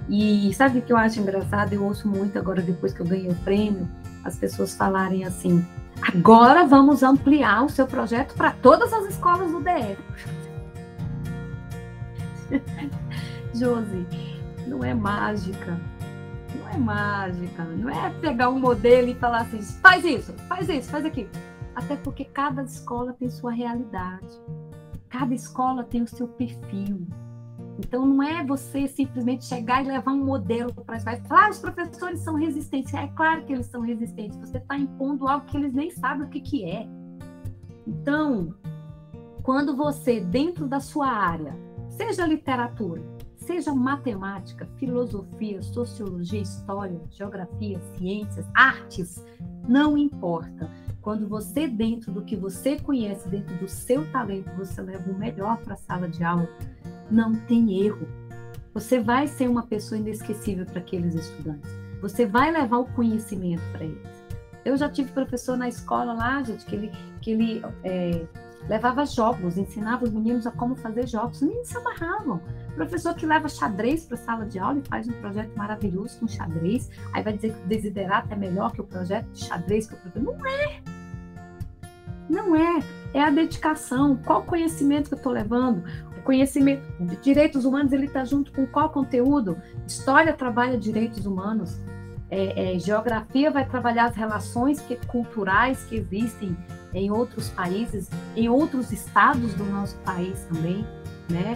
E sabe o que eu acho engraçado? Eu ouço muito agora, depois que eu ganhei o prêmio, as pessoas falarem assim: agora vamos ampliar o seu projeto para todas as escolas do DF. Josi, não é mágica, não é pegar um modelo e falar assim, faz isso, faz aquilo. Até porque cada escola tem sua realidade, cada escola tem o seu perfil. Então não é você simplesmente chegar e levar um modelo para a escola e falar, os professores são resistentes. É claro que eles são resistentes, você está impondo algo que eles nem sabem o que é. Então, quando você, dentro da sua área, seja literatura, seja matemática, filosofia, sociologia, história, geografia, ciências, artes, não importa. Quando você, dentro do que você conhece, dentro do seu talento, você leva o melhor para a sala de aula, não tem erro. Você vai ser uma pessoa inesquecível para aqueles estudantes. Você vai levar o conhecimento para eles. Eu já tive professor na escola lá, gente, que ele levava jogos, ensinava os meninos a como fazer jogos. Os meninos se amarravam. Professor que leva xadrez para a sala de aula e faz um projeto maravilhoso com xadrez, aí vai dizer que o desiderato é melhor que o projeto de xadrez que o professor. Não é! Não é. É a dedicação. Qual conhecimento que eu estou levando? O conhecimento de direitos humanos, ele está junto com qual conteúdo? História trabalha direitos humanos. Geografia vai trabalhar as relações culturais que existem em outros países, em outros estados do nosso país também, né?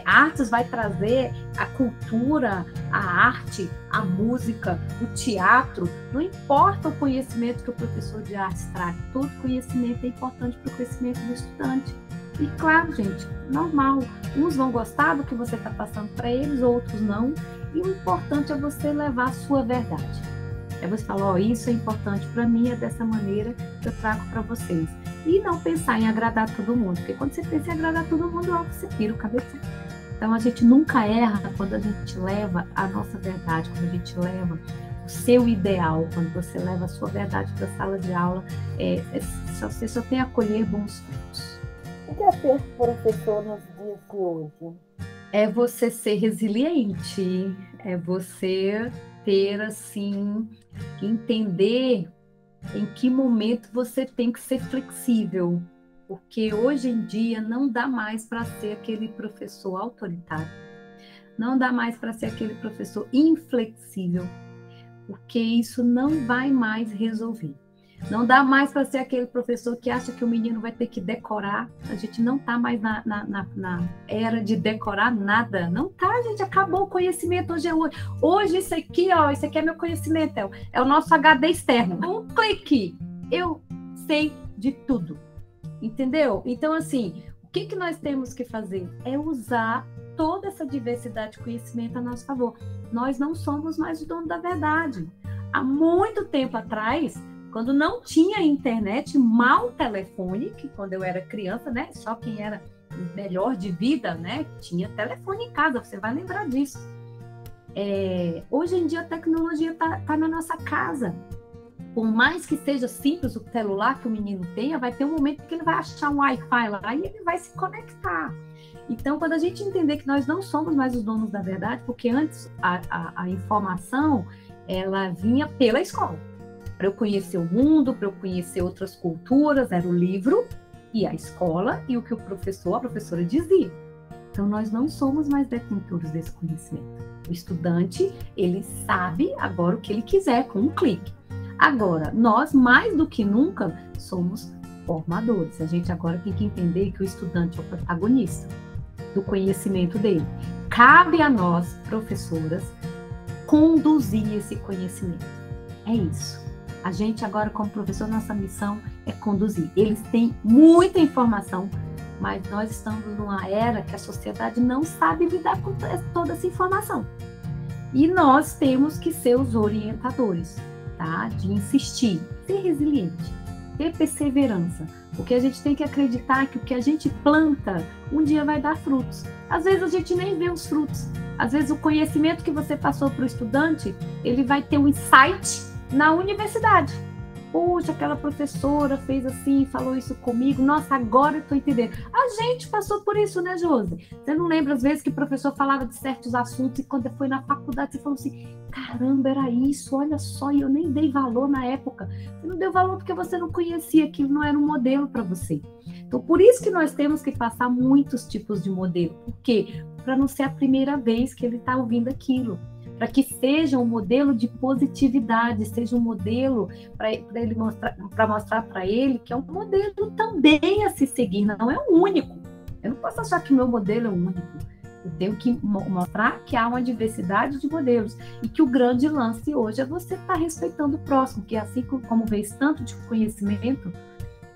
Artes vai trazer a cultura, a arte, a música, o teatro. Não importa o conhecimento que o professor de artes traz, todo conhecimento é importante para o crescimento do estudante. E claro, gente, normal, uns vão gostar do que você está passando para eles, outros não. E o importante é você levar a sua verdade. É você falar, isso é importante para mim, é dessa maneira que eu trago para vocês. E não pensar em agradar todo mundo, porque quando você pensa em agradar todo mundo, logo você tira o cabeção. Então a gente nunca erra quando a gente leva a nossa verdade, quando a gente leva o seu ideal, quando você leva a sua verdade para a sala de aula, você só tem a colher bons frutos. O que é ser professor nos dias de hoje? É você ser resiliente, é você ter, assim, entender em que momento você tem que ser flexível, porque hoje em dia não dá mais para ser aquele professor autoritário, não dá mais para ser aquele professor inflexível, porque isso não vai mais resolver. Não dá mais para ser aquele professor que acha que o menino vai ter que decorar. A gente não está mais na era de decorar nada. Não tá, gente. Acabou o conhecimento. Hoje isso aqui, ó, isso aqui é meu conhecimento. É o nosso HD externo. Um clique. Eu sei de tudo. Entendeu? Então, assim, o que nós temos que fazer? É usar toda essa diversidade de conhecimento a nosso favor. Nós não somos mais o dono da verdade. Há muito tempo atrás, quando não tinha internet, mal telefone, que quando eu era criança, né, só quem era melhor de vida, né, tinha telefone em casa, você vai lembrar disso. Hoje em dia a tecnologia tá na nossa casa. Por mais que seja simples o celular que o menino tenha, vai ter um momento que ele vai achar um Wi-Fi lá e ele vai se conectar. Então, quando a gente entender que nós não somos mais os donos da verdade, porque antes a informação, ela vinha pela escola. Para eu conhecer o mundo, para eu conhecer outras culturas, era o livro e a escola e o que o professor, a professora dizia. Então, nós não somos mais detentores desse conhecimento. O estudante, ele sabe agora o que ele quiser com um clique. Agora, nós, mais do que nunca, somos formadores. A gente agora tem que entender que o estudante é o protagonista do conhecimento dele. Cabe a nós, professoras, conduzir esse conhecimento. É isso. A gente agora, como professor, nossa missão é conduzir. Eles têm muita informação, mas nós estamos numa era que a sociedade não sabe lidar com toda essa informação. E nós temos que ser os orientadores, tá? De insistir, ser resiliente, ter perseverança. Porque a gente tem que acreditar que o que a gente planta, um dia vai dar frutos. Às vezes a gente nem vê os frutos. Às vezes o conhecimento que você passou para o estudante, ele vai ter um insight na universidade. Puxa, aquela professora fez assim, falou isso comigo. Nossa, agora eu estou entendendo. A gente passou por isso, né, Josi? Você não lembra às vezes que o professor falava de certos assuntos e quando foi na faculdade você falou assim, caramba, era isso, olha só, e eu nem dei valor na época. Você não deu valor porque você não conhecia, aquilo não era um modelo para você. Então, por isso que nós temos que passar muitos tipos de modelo. Por quê? Para não ser a primeira vez que ele está ouvindo aquilo. Para que seja um modelo de positividade, seja um modelo para ele mostrar para ele que é um modelo também a se seguir, não é o único. Eu não posso achar que o meu modelo é o único. Eu tenho que mostrar que há uma diversidade de modelos e que o grande lance hoje é você estar respeitando o próximo, que assim como vê tanto de conhecimento,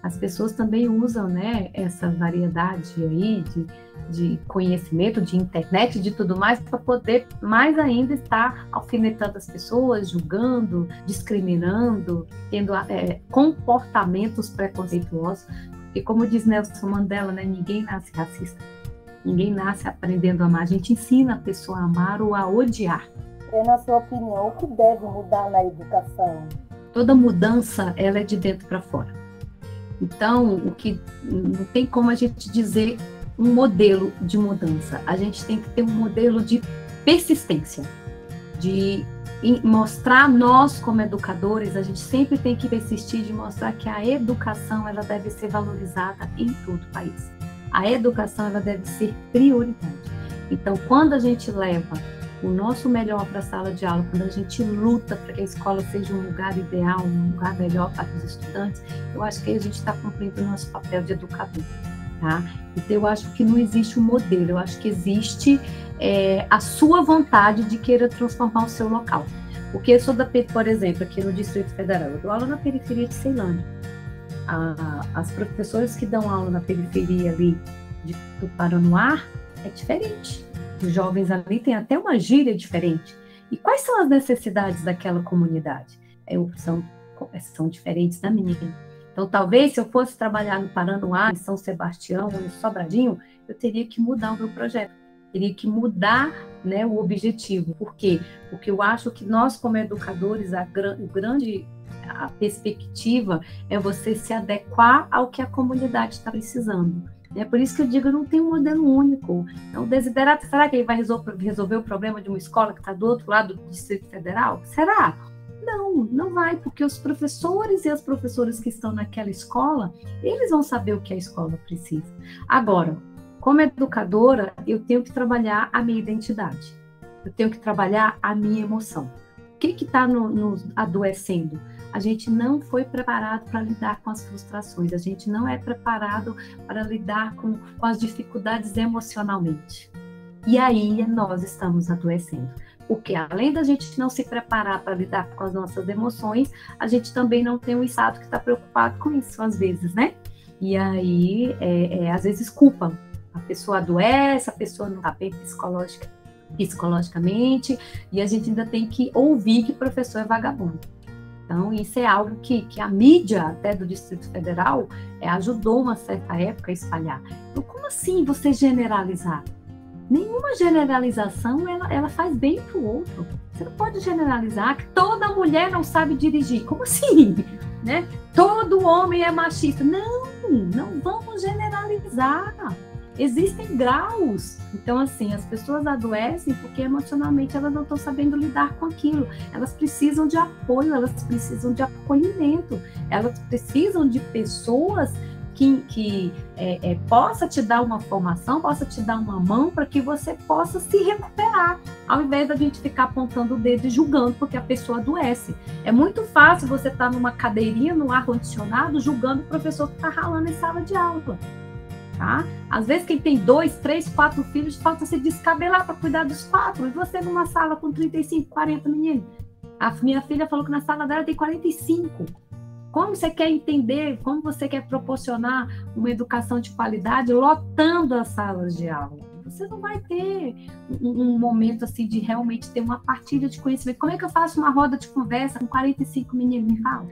as pessoas também usam, né, essa variedade aí de conhecimento, de internet, de tudo mais, para poder mais ainda estar alfinetando as pessoas, julgando, discriminando, tendo comportamentos preconceituosos. E como diz Nelson Mandela, né, ninguém nasce racista, ninguém nasce aprendendo a amar, a gente ensina a pessoa a amar ou a odiar. Na sua opinião, o que deve mudar na educação? Toda mudança, ela é de dentro para fora. Então, o que não tem como a gente dizer um modelo de mudança, a gente tem que ter um modelo de persistência, de mostrar, nós como educadores, a gente sempre tem que persistir de mostrar que a educação ela deve ser valorizada em todo o país. A educação ela deve ser prioridade. Então, quando a gente leva o nosso melhor para a sala de aula, quando a gente luta para que a escola seja um lugar ideal, um lugar melhor para os estudantes, eu acho que a gente está cumprindo o nosso papel de educador, tá? Então, eu acho que não existe um modelo, eu acho que existe a sua vontade de querer transformar o seu local. Porque eu sou por exemplo, aqui no Distrito Federal, eu dou aula na periferia de Ceilândia. As professoras que dão aula na periferia ali do Paranoá é diferente. Os jovens ali têm até uma gíria diferente. E quais são as necessidades daquela comunidade? São diferentes da minha. Então, talvez, se eu fosse trabalhar no Paranoá, em São Sebastião, ou em Sobradinho, eu teria que mudar o meu projeto. Teria que mudar, né, o objetivo. Por quê? Porque eu acho que nós, como educadores, a perspectiva é você se adequar ao que a comunidade está precisando. É por isso que eu digo, não tem um modelo único. Então, o desiderato, será que ele vai resolver o problema de uma escola que está do outro lado do Distrito Federal? Será? Não, não vai, porque os professores e as professoras que estão naquela escola, eles vão saber o que a escola precisa. Agora, como educadora, eu tenho que trabalhar a minha identidade. Eu tenho que trabalhar a minha emoção. O que está nos adoecendo? A gente não foi preparado para lidar com as frustrações. A gente não é preparado para lidar com as dificuldades emocionalmente. E aí nós estamos adoecendo. Porque além da gente não se preparar para lidar com as nossas emoções, a gente também não tem um estado que está preocupado com isso, às vezes, né? E aí, às vezes, culpa. A pessoa adoece, a pessoa não está bem psicologicamente, e a gente ainda tem que ouvir que o professor é vagabundo. Então, isso é algo que a mídia, até do Distrito Federal, ajudou uma certa época a espalhar. Então, como assim você generalizar? Nenhuma generalização, ela faz bem para o outro. Você não pode generalizar que toda mulher não sabe dirigir. Como assim? Né? Todo homem é machista. Não vamos generalizar. Existem graus. Então, assim, as pessoas adoecem porque emocionalmente elas não estão sabendo lidar com aquilo. Elas precisam de apoio, elas precisam de acolhimento. Elas precisam de pessoas que possa te dar uma formação, possa te dar uma mão para que você possa se recuperar, ao invés da gente ficar apontando o dedo e julgando porque a pessoa adoece. É muito fácil você estar numa cadeirinha, no ar-condicionado, julgando o professor que está ralando em sala de aula. Tá? Às vezes quem tem 2, 3, 4 filhos falta se descabelar para cuidar dos 4, e você numa sala com 35, 40 meninos. A minha filha falou que na sala dela tem 45. Como você quer entender, como você quer proporcionar uma educação de qualidade lotando as salas de aula? Você não vai ter um momento assim de realmente ter uma partilha de conhecimento. Como é que eu faço uma roda de conversa com 45 meninos? Me fala.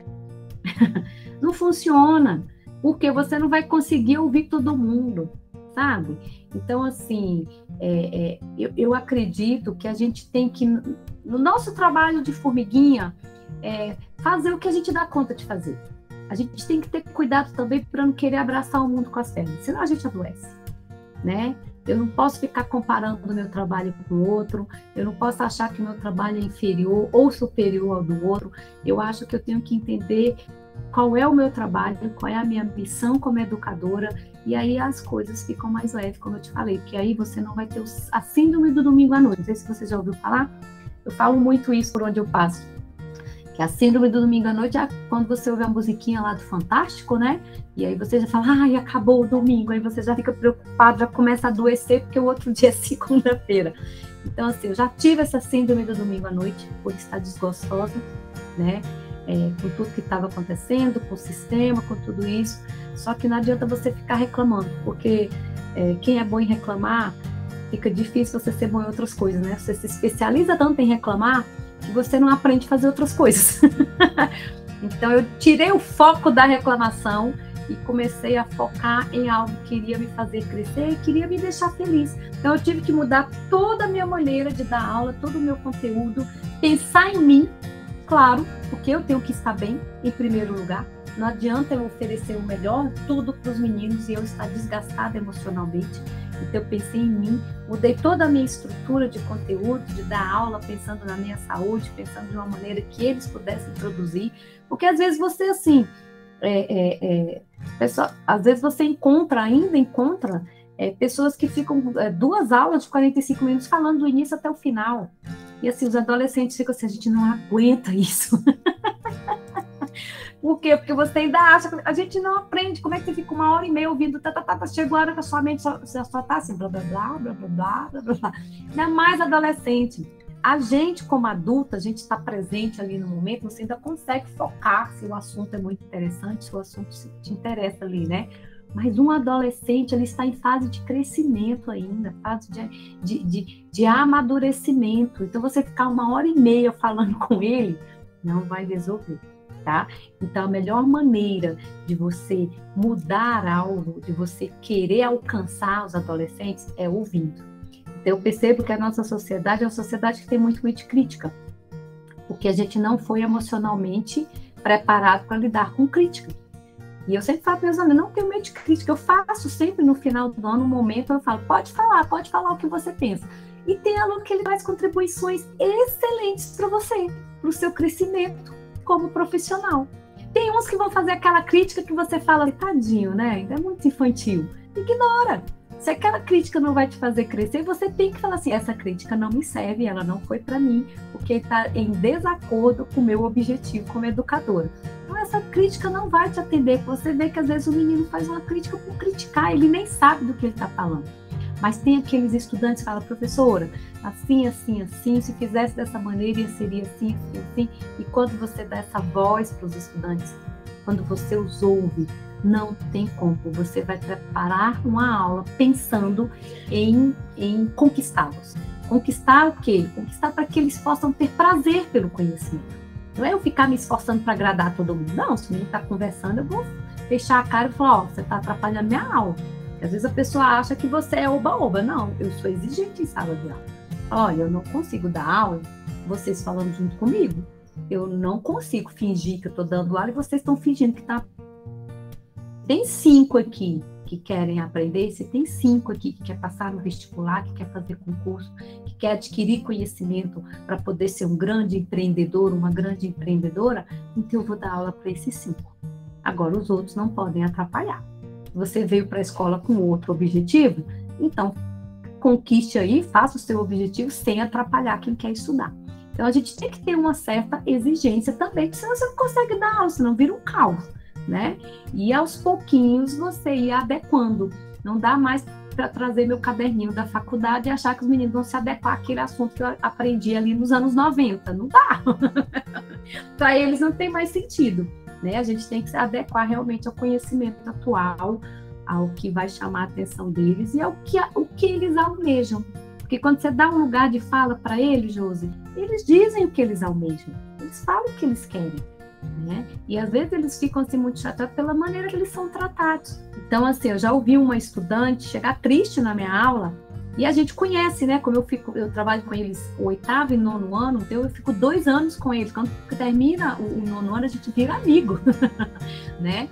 Não funciona. Porque você não vai conseguir ouvir todo mundo, sabe? Então, assim, eu acredito que a gente tem que, no nosso trabalho de formiguinha, fazer o que a gente dá conta de fazer. A gente tem que ter cuidado também para não querer abraçar o mundo com as pernas, senão a gente adoece, né? Eu não posso ficar comparando o meu trabalho com o outro, eu não posso achar que o meu trabalho é inferior ou superior ao do outro. Eu acho que eu tenho que entender qual é o meu trabalho, qual é a minha missão como educadora, e aí as coisas ficam mais leves, como eu te falei, porque aí você não vai ter a síndrome do domingo à noite. Não sei se você já ouviu falar, eu falo muito isso por onde eu passo, que a síndrome do domingo à noite é quando você ouve a musiquinha lá do Fantástico, né? E aí você já fala, ai, acabou o domingo, aí você já fica preocupado, já começa a adoecer, porque o outro dia é segunda-feira. Então, assim, eu já tive essa síndrome do domingo à noite, por estar desgostosa, né? Com tudo que estava acontecendo, com o sistema, com tudo isso. Só que não adianta você ficar reclamando, porque quem é bom em reclamar, fica difícil você ser bom em outras coisas, né? Você se especializa tanto em reclamar que você não aprende a fazer outras coisas. Então, eu tirei o foco da reclamação e comecei a focar em algo que iria me fazer crescer e queria me deixar feliz. Então, eu tive que mudar toda a minha maneira de dar aula, todo o meu conteúdo, pensar em mim, claro, porque eu tenho que estar bem, em primeiro lugar, não adianta eu oferecer o melhor tudo para os meninos e eu estar desgastada emocionalmente. Então eu pensei em mim, mudei toda a minha estrutura de conteúdo, de dar aula, pensando na minha saúde, pensando de uma maneira que eles pudessem produzir, porque às vezes você assim, pessoal, às vezes você encontra pessoas que ficam 2 aulas de 45 minutos falando do início até o final, e assim, os adolescentes ficam assim, a gente não aguenta isso. Por quê? Porque você ainda acha que a gente não aprende. Como é que você fica 1h30 ouvindo, chegou a hora que a sua mente só tá assim, blá, blá, blá, blá, blá, blá, blá, blá. Ainda mais adolescente. A gente, como adulta, a gente está presente ali no momento, você ainda consegue focar se o assunto é muito interessante, se o assunto te interessa ali, né? Mas um adolescente, ele está em fase de crescimento ainda, fase de amadurecimento. Então, você ficar 1h30 falando com ele, não vai resolver. Tá? Então, a melhor maneira de você mudar algo, de você querer alcançar os adolescentes, é ouvindo. Então, eu percebo que a nossa sociedade é uma sociedade que tem muito crítica, porque a gente não foi emocionalmente preparado para lidar com crítica. E eu sempre falo para meus alunos, não tenho medo de crítica, eu faço sempre no final do ano, um momento, eu falo, pode falar o que você pensa. E tem aluno que ele faz contribuições excelentes para você, para o seu crescimento como profissional. Tem uns que vão fazer aquela crítica que você fala, tadinho, né? Ainda é muito infantil. Ignora. Se aquela crítica não vai te fazer crescer, você tem que falar assim, essa crítica não me serve, ela não foi para mim, porque está em desacordo com o meu objetivo como educadora. Então, essa crítica não vai te atender. Você vê que às vezes o menino faz uma crítica por criticar, ele nem sabe do que ele está falando. Mas tem aqueles estudantes que falam, professora, assim, se fizesse dessa maneira, seria assim. E quando você dá essa voz para os estudantes, quando você os ouve, não tem como. Você vai preparar uma aula pensando em conquistá-los. Conquistar o quê? Conquistar para que eles possam ter prazer pelo conhecimento. Não é eu ficar me esforçando para agradar todo mundo. Não, se o menino está conversando, eu vou fechar a cara e falar, você está atrapalhando minha aula. Às vezes a pessoa acha que você é oba-oba. Não, eu sou exigente em sala de aula. Olha, eu não consigo dar aula, vocês falando junto comigo. Eu não consigo fingir que eu estou dando aula e vocês estão fingindo que está... Tem 5 aqui que querem aprender, se tem 5 aqui que quer passar no vestibular, que quer fazer concurso, que quer adquirir conhecimento para poder ser um grande empreendedor, uma grande empreendedora, então eu vou dar aula para esses 5. Agora, os outros não podem atrapalhar. Você veio para a escola com outro objetivo, então conquiste aí, faça o seu objetivo sem atrapalhar quem quer estudar. Então a gente tem que ter uma certa exigência também, porque senão você não consegue dar aula, senão vira um caos, né? E aos pouquinhos você ir adequando. Não dá mais para trazer meu caderninho da faculdade e achar que os meninos vão se adequar àquele assunto que eu aprendi ali nos anos 90. Não dá. Para eles não tem mais sentido. Né? A gente tem que se adequar realmente ao conhecimento atual, ao que vai chamar a atenção deles e ao que eles almejam. Porque quando você dá um lugar de fala para eles, Josi, eles dizem o que eles almejam, eles falam o que eles querem. Né? E às vezes eles ficam assim, muito chateados pela maneira que eles são tratados. Então, assim, eu já ouvi uma estudante chegar triste na minha aula. E a gente conhece, né? Como eu trabalho com eles o 8º e 9º ano, então eu fico 2 anos com eles. Quando termina o 9º ano, a gente vira amigo, né?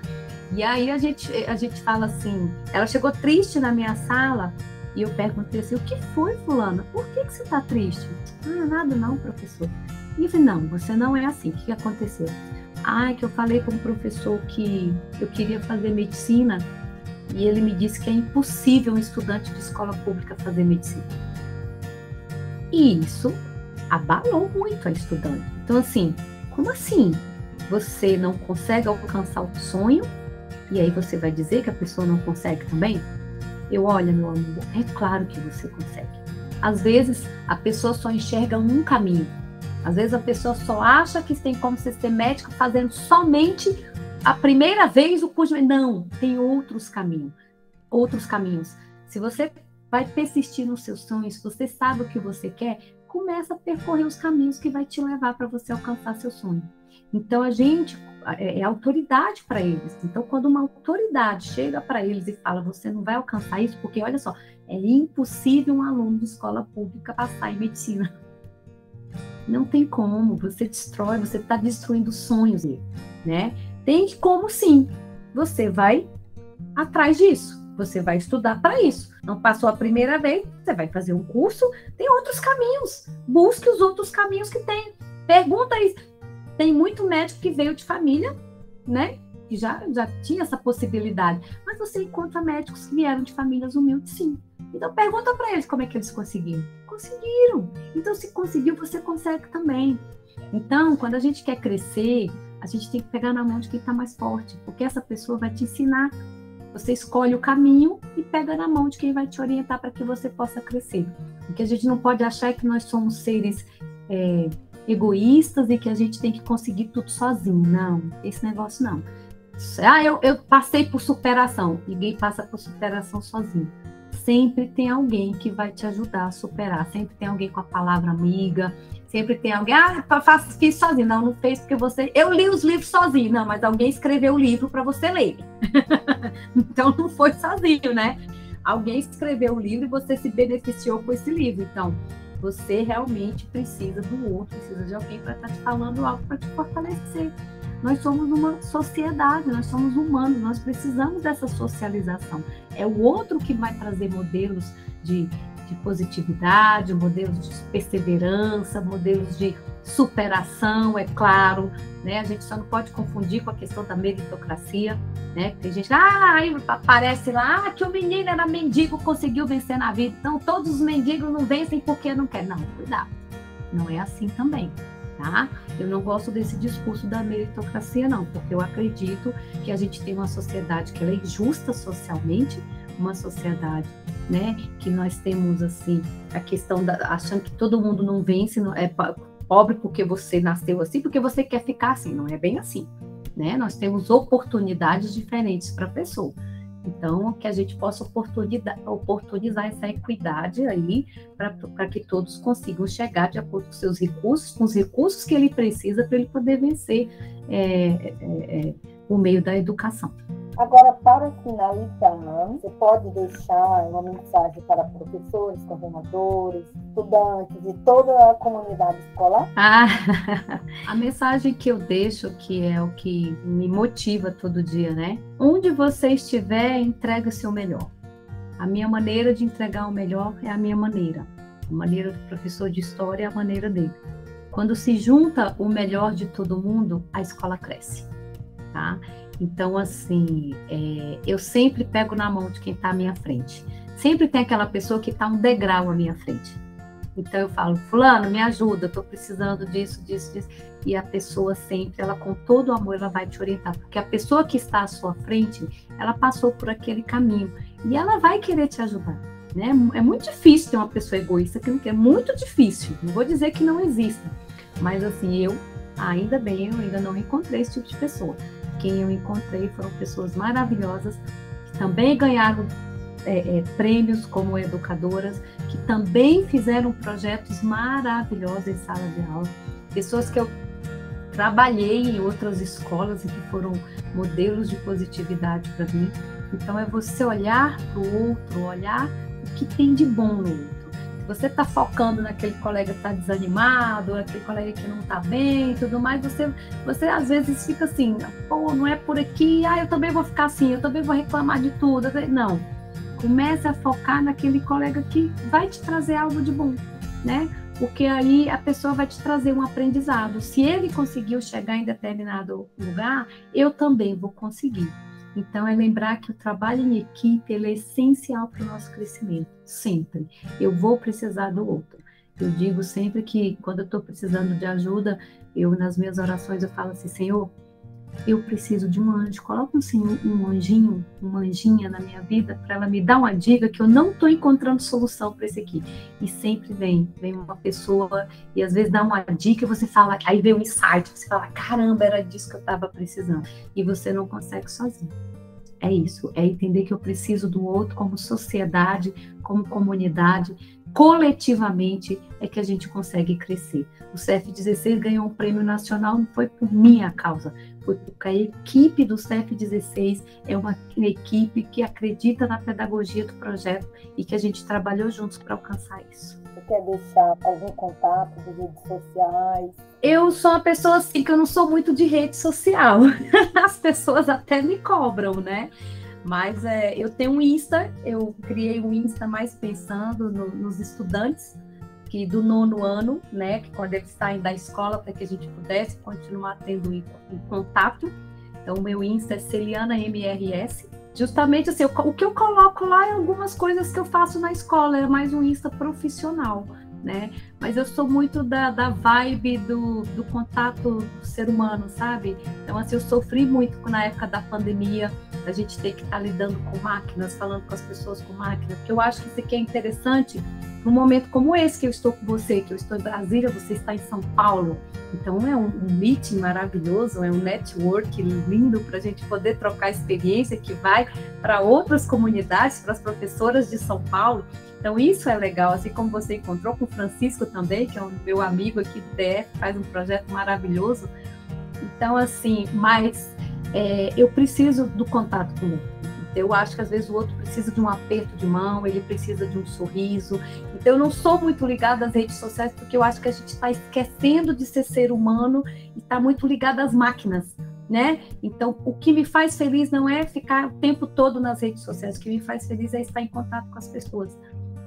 E aí a gente fala assim, ela chegou triste na minha sala e eu perguntei assim, o que foi, fulana? Por que você tá triste? Ah, nada não, professor. E eu falei, não, você não é assim. O que aconteceu? Ah, é que eu falei com o professor que eu queria fazer medicina e ele me disse que é impossível um estudante de escola pública fazer medicina. E isso abalou muito a estudante. Então, assim, como assim? Você não consegue alcançar o sonho e aí você vai dizer que a pessoa não consegue também? Olha, meu amor, é claro que você consegue. Às vezes, a pessoa só enxerga um caminho. Às vezes, a pessoa só acha que tem como você ser médico fazendo somente a primeira vez o curso. Não, tem outros caminhos. Se você vai persistir nos seus sonhos, se você sabe o que você quer, começa a percorrer os caminhos que vai te levar para você alcançar seu sonho. Então, a gente é autoridade para eles. Então, quando uma autoridade chega para eles e fala, você não vai alcançar isso, porque, olha só, é impossível um aluno de escola pública passar em medicina. Não tem como, você destrói, você está destruindo sonhos, né? Tem como sim. Você vai atrás disso. Você vai estudar para isso. Não passou a primeira vez, você vai fazer um curso, tem outros caminhos. Busque os outros caminhos que tem. Pergunta isso. Tem muito médico que veio de família, né? Que já tinha essa possibilidade. Mas você encontra médicos que vieram de famílias humildes, sim. Então pergunta para eles como é que eles conseguiram. Conseguiram. Então se conseguiu, você consegue também. Então, quando a gente quer crescer, a gente tem que pegar na mão de quem está mais forte, porque essa pessoa vai te ensinar. Você escolhe o caminho e pega na mão de quem vai te orientar para que você possa crescer. Porque a gente não pode achar que nós somos seres egoístas e que a gente tem que conseguir tudo sozinho. Não, esse negócio não. Eu passei por superação. Ninguém passa por superação sozinho. Sempre tem alguém que vai te ajudar a superar. Sempre tem alguém com a palavra amiga. Sempre tem alguém, fiz sozinho. Não fez porque você... Eu li os livros sozinho. Não, mas alguém escreveu o livro para você ler. Então, não foi sozinho, né? Alguém escreveu o livro e você se beneficiou com esse livro. Então, você realmente precisa do outro, precisa de alguém para estar te falando algo para te fortalecer. Nós somos uma sociedade, nós somos humanos, nós precisamos dessa socialização. É o outro que vai trazer modelos de positividade, modelos de perseverança, modelos de superação, é claro, né? A gente só não pode confundir com a questão da meritocracia, né? Tem gente que aí aparece lá que o menino era mendigo, conseguiu vencer na vida, então todos os mendigos não vencem porque não querem. Não, cuidado, não é assim também, tá? Eu não gosto desse discurso da meritocracia, não, porque eu acredito que a gente tem uma sociedade que ela é injusta socialmente, uma sociedade, né, que nós temos, assim, a questão achando que todo mundo não vence, não, é pobre porque você nasceu assim, porque você quer ficar assim, não é bem assim, né? Nós temos oportunidades diferentes para a pessoa. Então, que a gente possa oportunizar essa equidade aí para que todos consigam chegar de acordo com seus recursos, com os recursos que ele precisa para ele poder vencer por meio da educação. Agora, para finalizar, você pode deixar uma mensagem para professores, coordenadores, estudantes e toda a comunidade escolar? A mensagem que eu deixo, que é o que me motiva todo dia, né? Onde você estiver, entregue o seu melhor. A minha maneira de entregar o melhor é a minha maneira. A maneira do professor de história é a maneira dele. Quando se junta o melhor de todo mundo, a escola cresce, tá? Então, assim, eu sempre pego na mão de quem está à minha frente. Sempre tem aquela pessoa que está um degrau à minha frente. Então, eu falo, fulano, me ajuda, eu estou precisando disso. E a pessoa sempre, ela com todo o amor, ela vai te orientar. Porque a pessoa que está à sua frente, ela passou por aquele caminho. E ela vai querer te ajudar, né? É muito difícil ter uma pessoa egoísta que não quer. Muito difícil. Não vou dizer que não exista. Mas, assim, eu ainda não encontrei esse tipo de pessoa. Quem eu encontrei foram pessoas maravilhosas, que também ganharam prêmios como educadoras, que também fizeram projetos maravilhosos em sala de aula, pessoas que eu trabalhei em outras escolas e que foram modelos de positividade para mim. Então, é você olhar para o outro, olhar o que tem de bom no outro. Você está focando naquele colega que está desanimado, naquele colega que não está bem e tudo mais, você às vezes fica assim, pô, não é por aqui, eu também vou ficar assim, eu também vou reclamar de tudo. Não, comece a focar naquele colega que vai te trazer algo de bom, né? Porque aí a pessoa vai te trazer um aprendizado. Se ele conseguiu chegar em determinado lugar, eu também vou conseguir. Então, é lembrar que o trabalho em equipe ele é essencial para o nosso crescimento, sempre. Eu vou precisar do outro. Eu digo sempre que, quando eu estou precisando de ajuda, nas minhas orações, eu falo assim, Senhor, eu preciso de um anjo. Coloca um anjinho, uma anjinha na minha vida para ela me dar uma dica que eu não estou encontrando solução para esse aqui. E sempre vem uma pessoa e às vezes dá uma dica e você fala, aí vem um insight, você fala, caramba, era disso que eu estava precisando. E você não consegue sozinho. É isso, é entender que eu preciso do outro como sociedade, como comunidade, coletivamente é que a gente consegue crescer. O CF16 ganhou um prêmio nacional, não foi por minha causa, porque a equipe do CEF16 é uma equipe que acredita na pedagogia do projeto e que a gente trabalhou juntos para alcançar isso. Você quer deixar algum contato de redes sociais? Eu sou uma pessoa assim que eu não sou muito de rede social. As pessoas até me cobram, né? Mas eu tenho um Insta, eu criei um Insta mais pensando nos estudantes que do 9º ano, né? Que quando eles saem da escola, para que a gente pudesse continuar tendo em contato. Então, o meu Insta é Celiana MRS. Justamente assim, o que eu coloco lá é algumas coisas que eu faço na escola, é mais um Insta profissional, né? Mas eu sou muito da vibe do contato do ser humano, sabe? Então, assim, eu sofri muito na época da pandemia, a gente ter que estar lidando com máquinas, falando com as pessoas com máquinas, porque eu acho que isso aqui é interessante num momento como esse que eu estou com você, que eu estou em Brasília, você está em São Paulo. Então, é um meeting maravilhoso, é um network lindo para a gente poder trocar experiência que vai para outras comunidades, para as professoras de São Paulo. Então, isso é legal, assim como você encontrou com o Francisco também, que é um meu amigo aqui do DF, faz um projeto maravilhoso. Então, assim, mas eu preciso do contato com o outro. Eu acho que às vezes o outro precisa de um aperto de mão, ele precisa de um sorriso. Então, eu não sou muito ligada às redes sociais, porque eu acho que a gente está esquecendo de ser humano e está muito ligada às máquinas, né? Então, o que me faz feliz não é ficar o tempo todo nas redes sociais, o que me faz feliz é estar em contato com as pessoas.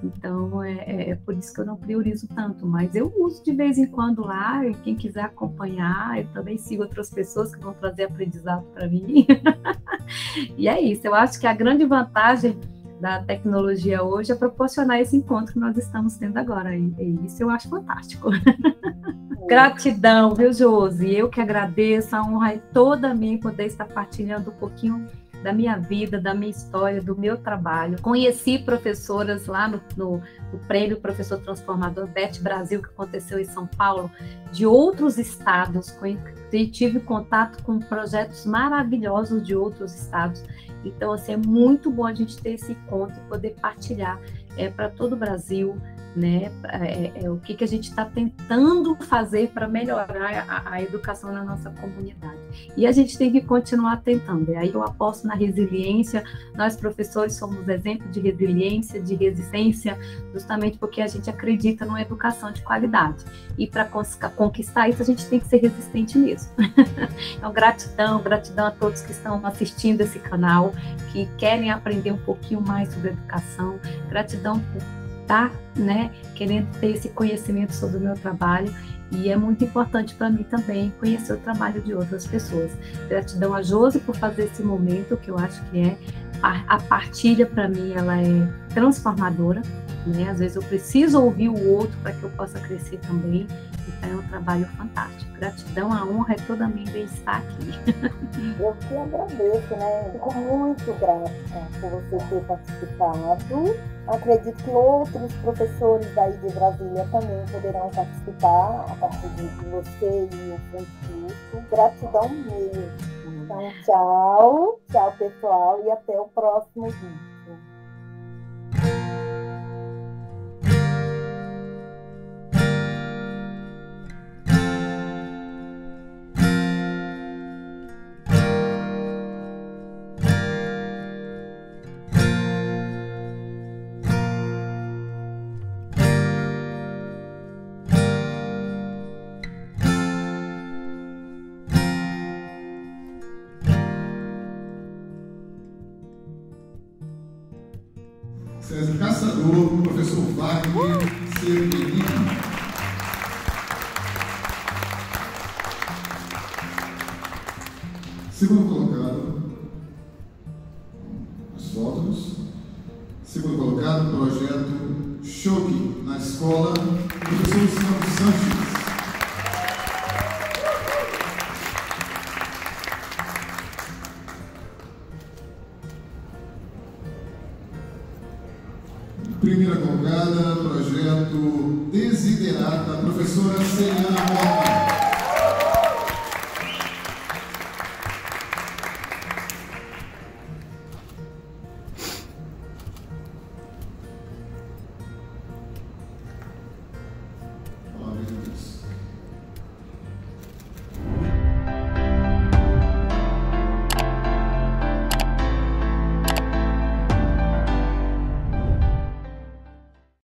Então, é por isso que eu não priorizo tanto, mas eu uso de vez em quando lá, e quem quiser acompanhar, eu também sigo outras pessoas que vão trazer aprendizado para mim. E é isso, eu acho que a grande vantagem da tecnologia hoje é proporcionar esse encontro que nós estamos tendo agora, e isso eu acho fantástico. Gratidão, viu, Josi? Eu que agradeço, a honra é toda minha poder estar partilhando um pouquinho da minha vida, da minha história, do meu trabalho. Conheci professoras lá no Prêmio Professor Transformador Beth Brasil, que aconteceu em São Paulo, de outros estados, e tive contato com projetos maravilhosos de outros estados. Então, assim, é muito bom a gente ter esse encontro e poder partilhar para todo o Brasil, né? O que a gente está tentando fazer para melhorar a educação na nossa comunidade. E a gente tem que continuar tentando. E aí eu aposto na resiliência. Nós, professores, somos exemplo de resiliência, de resistência, justamente porque a gente acredita numa educação de qualidade. E para conquistar isso, a gente tem que ser resistente mesmo. Então, gratidão a todos que estão assistindo esse canal, que querem aprender um pouquinho mais sobre educação. Gratidão por estar, né, querendo ter esse conhecimento sobre o meu trabalho, e é muito importante para mim também conhecer o trabalho de outras pessoas. Gratidão a Josi por fazer esse momento, que eu acho que a partilha para mim ela é transformadora, né? Às vezes eu preciso ouvir o outro para que eu possa crescer também. Então é um trabalho fantástico. Gratidão, a honra é toda minha de estar aqui. Eu que agradeço, né? Fico muito grata por você ter participado. Acredito que outros professores aí de Brasília também poderão participar a partir de você e o Francisco. Gratidão mesmo. Então, tchau pessoal, e até o próximo vídeo. César Caçador, professor Wagner Severino. Segundo colocado, as fotos. Segundo colocado, projeto Choque na Escola, professor Luciano Sanches. Primeira colocada, projeto Desiderata, professora Celiana Mota.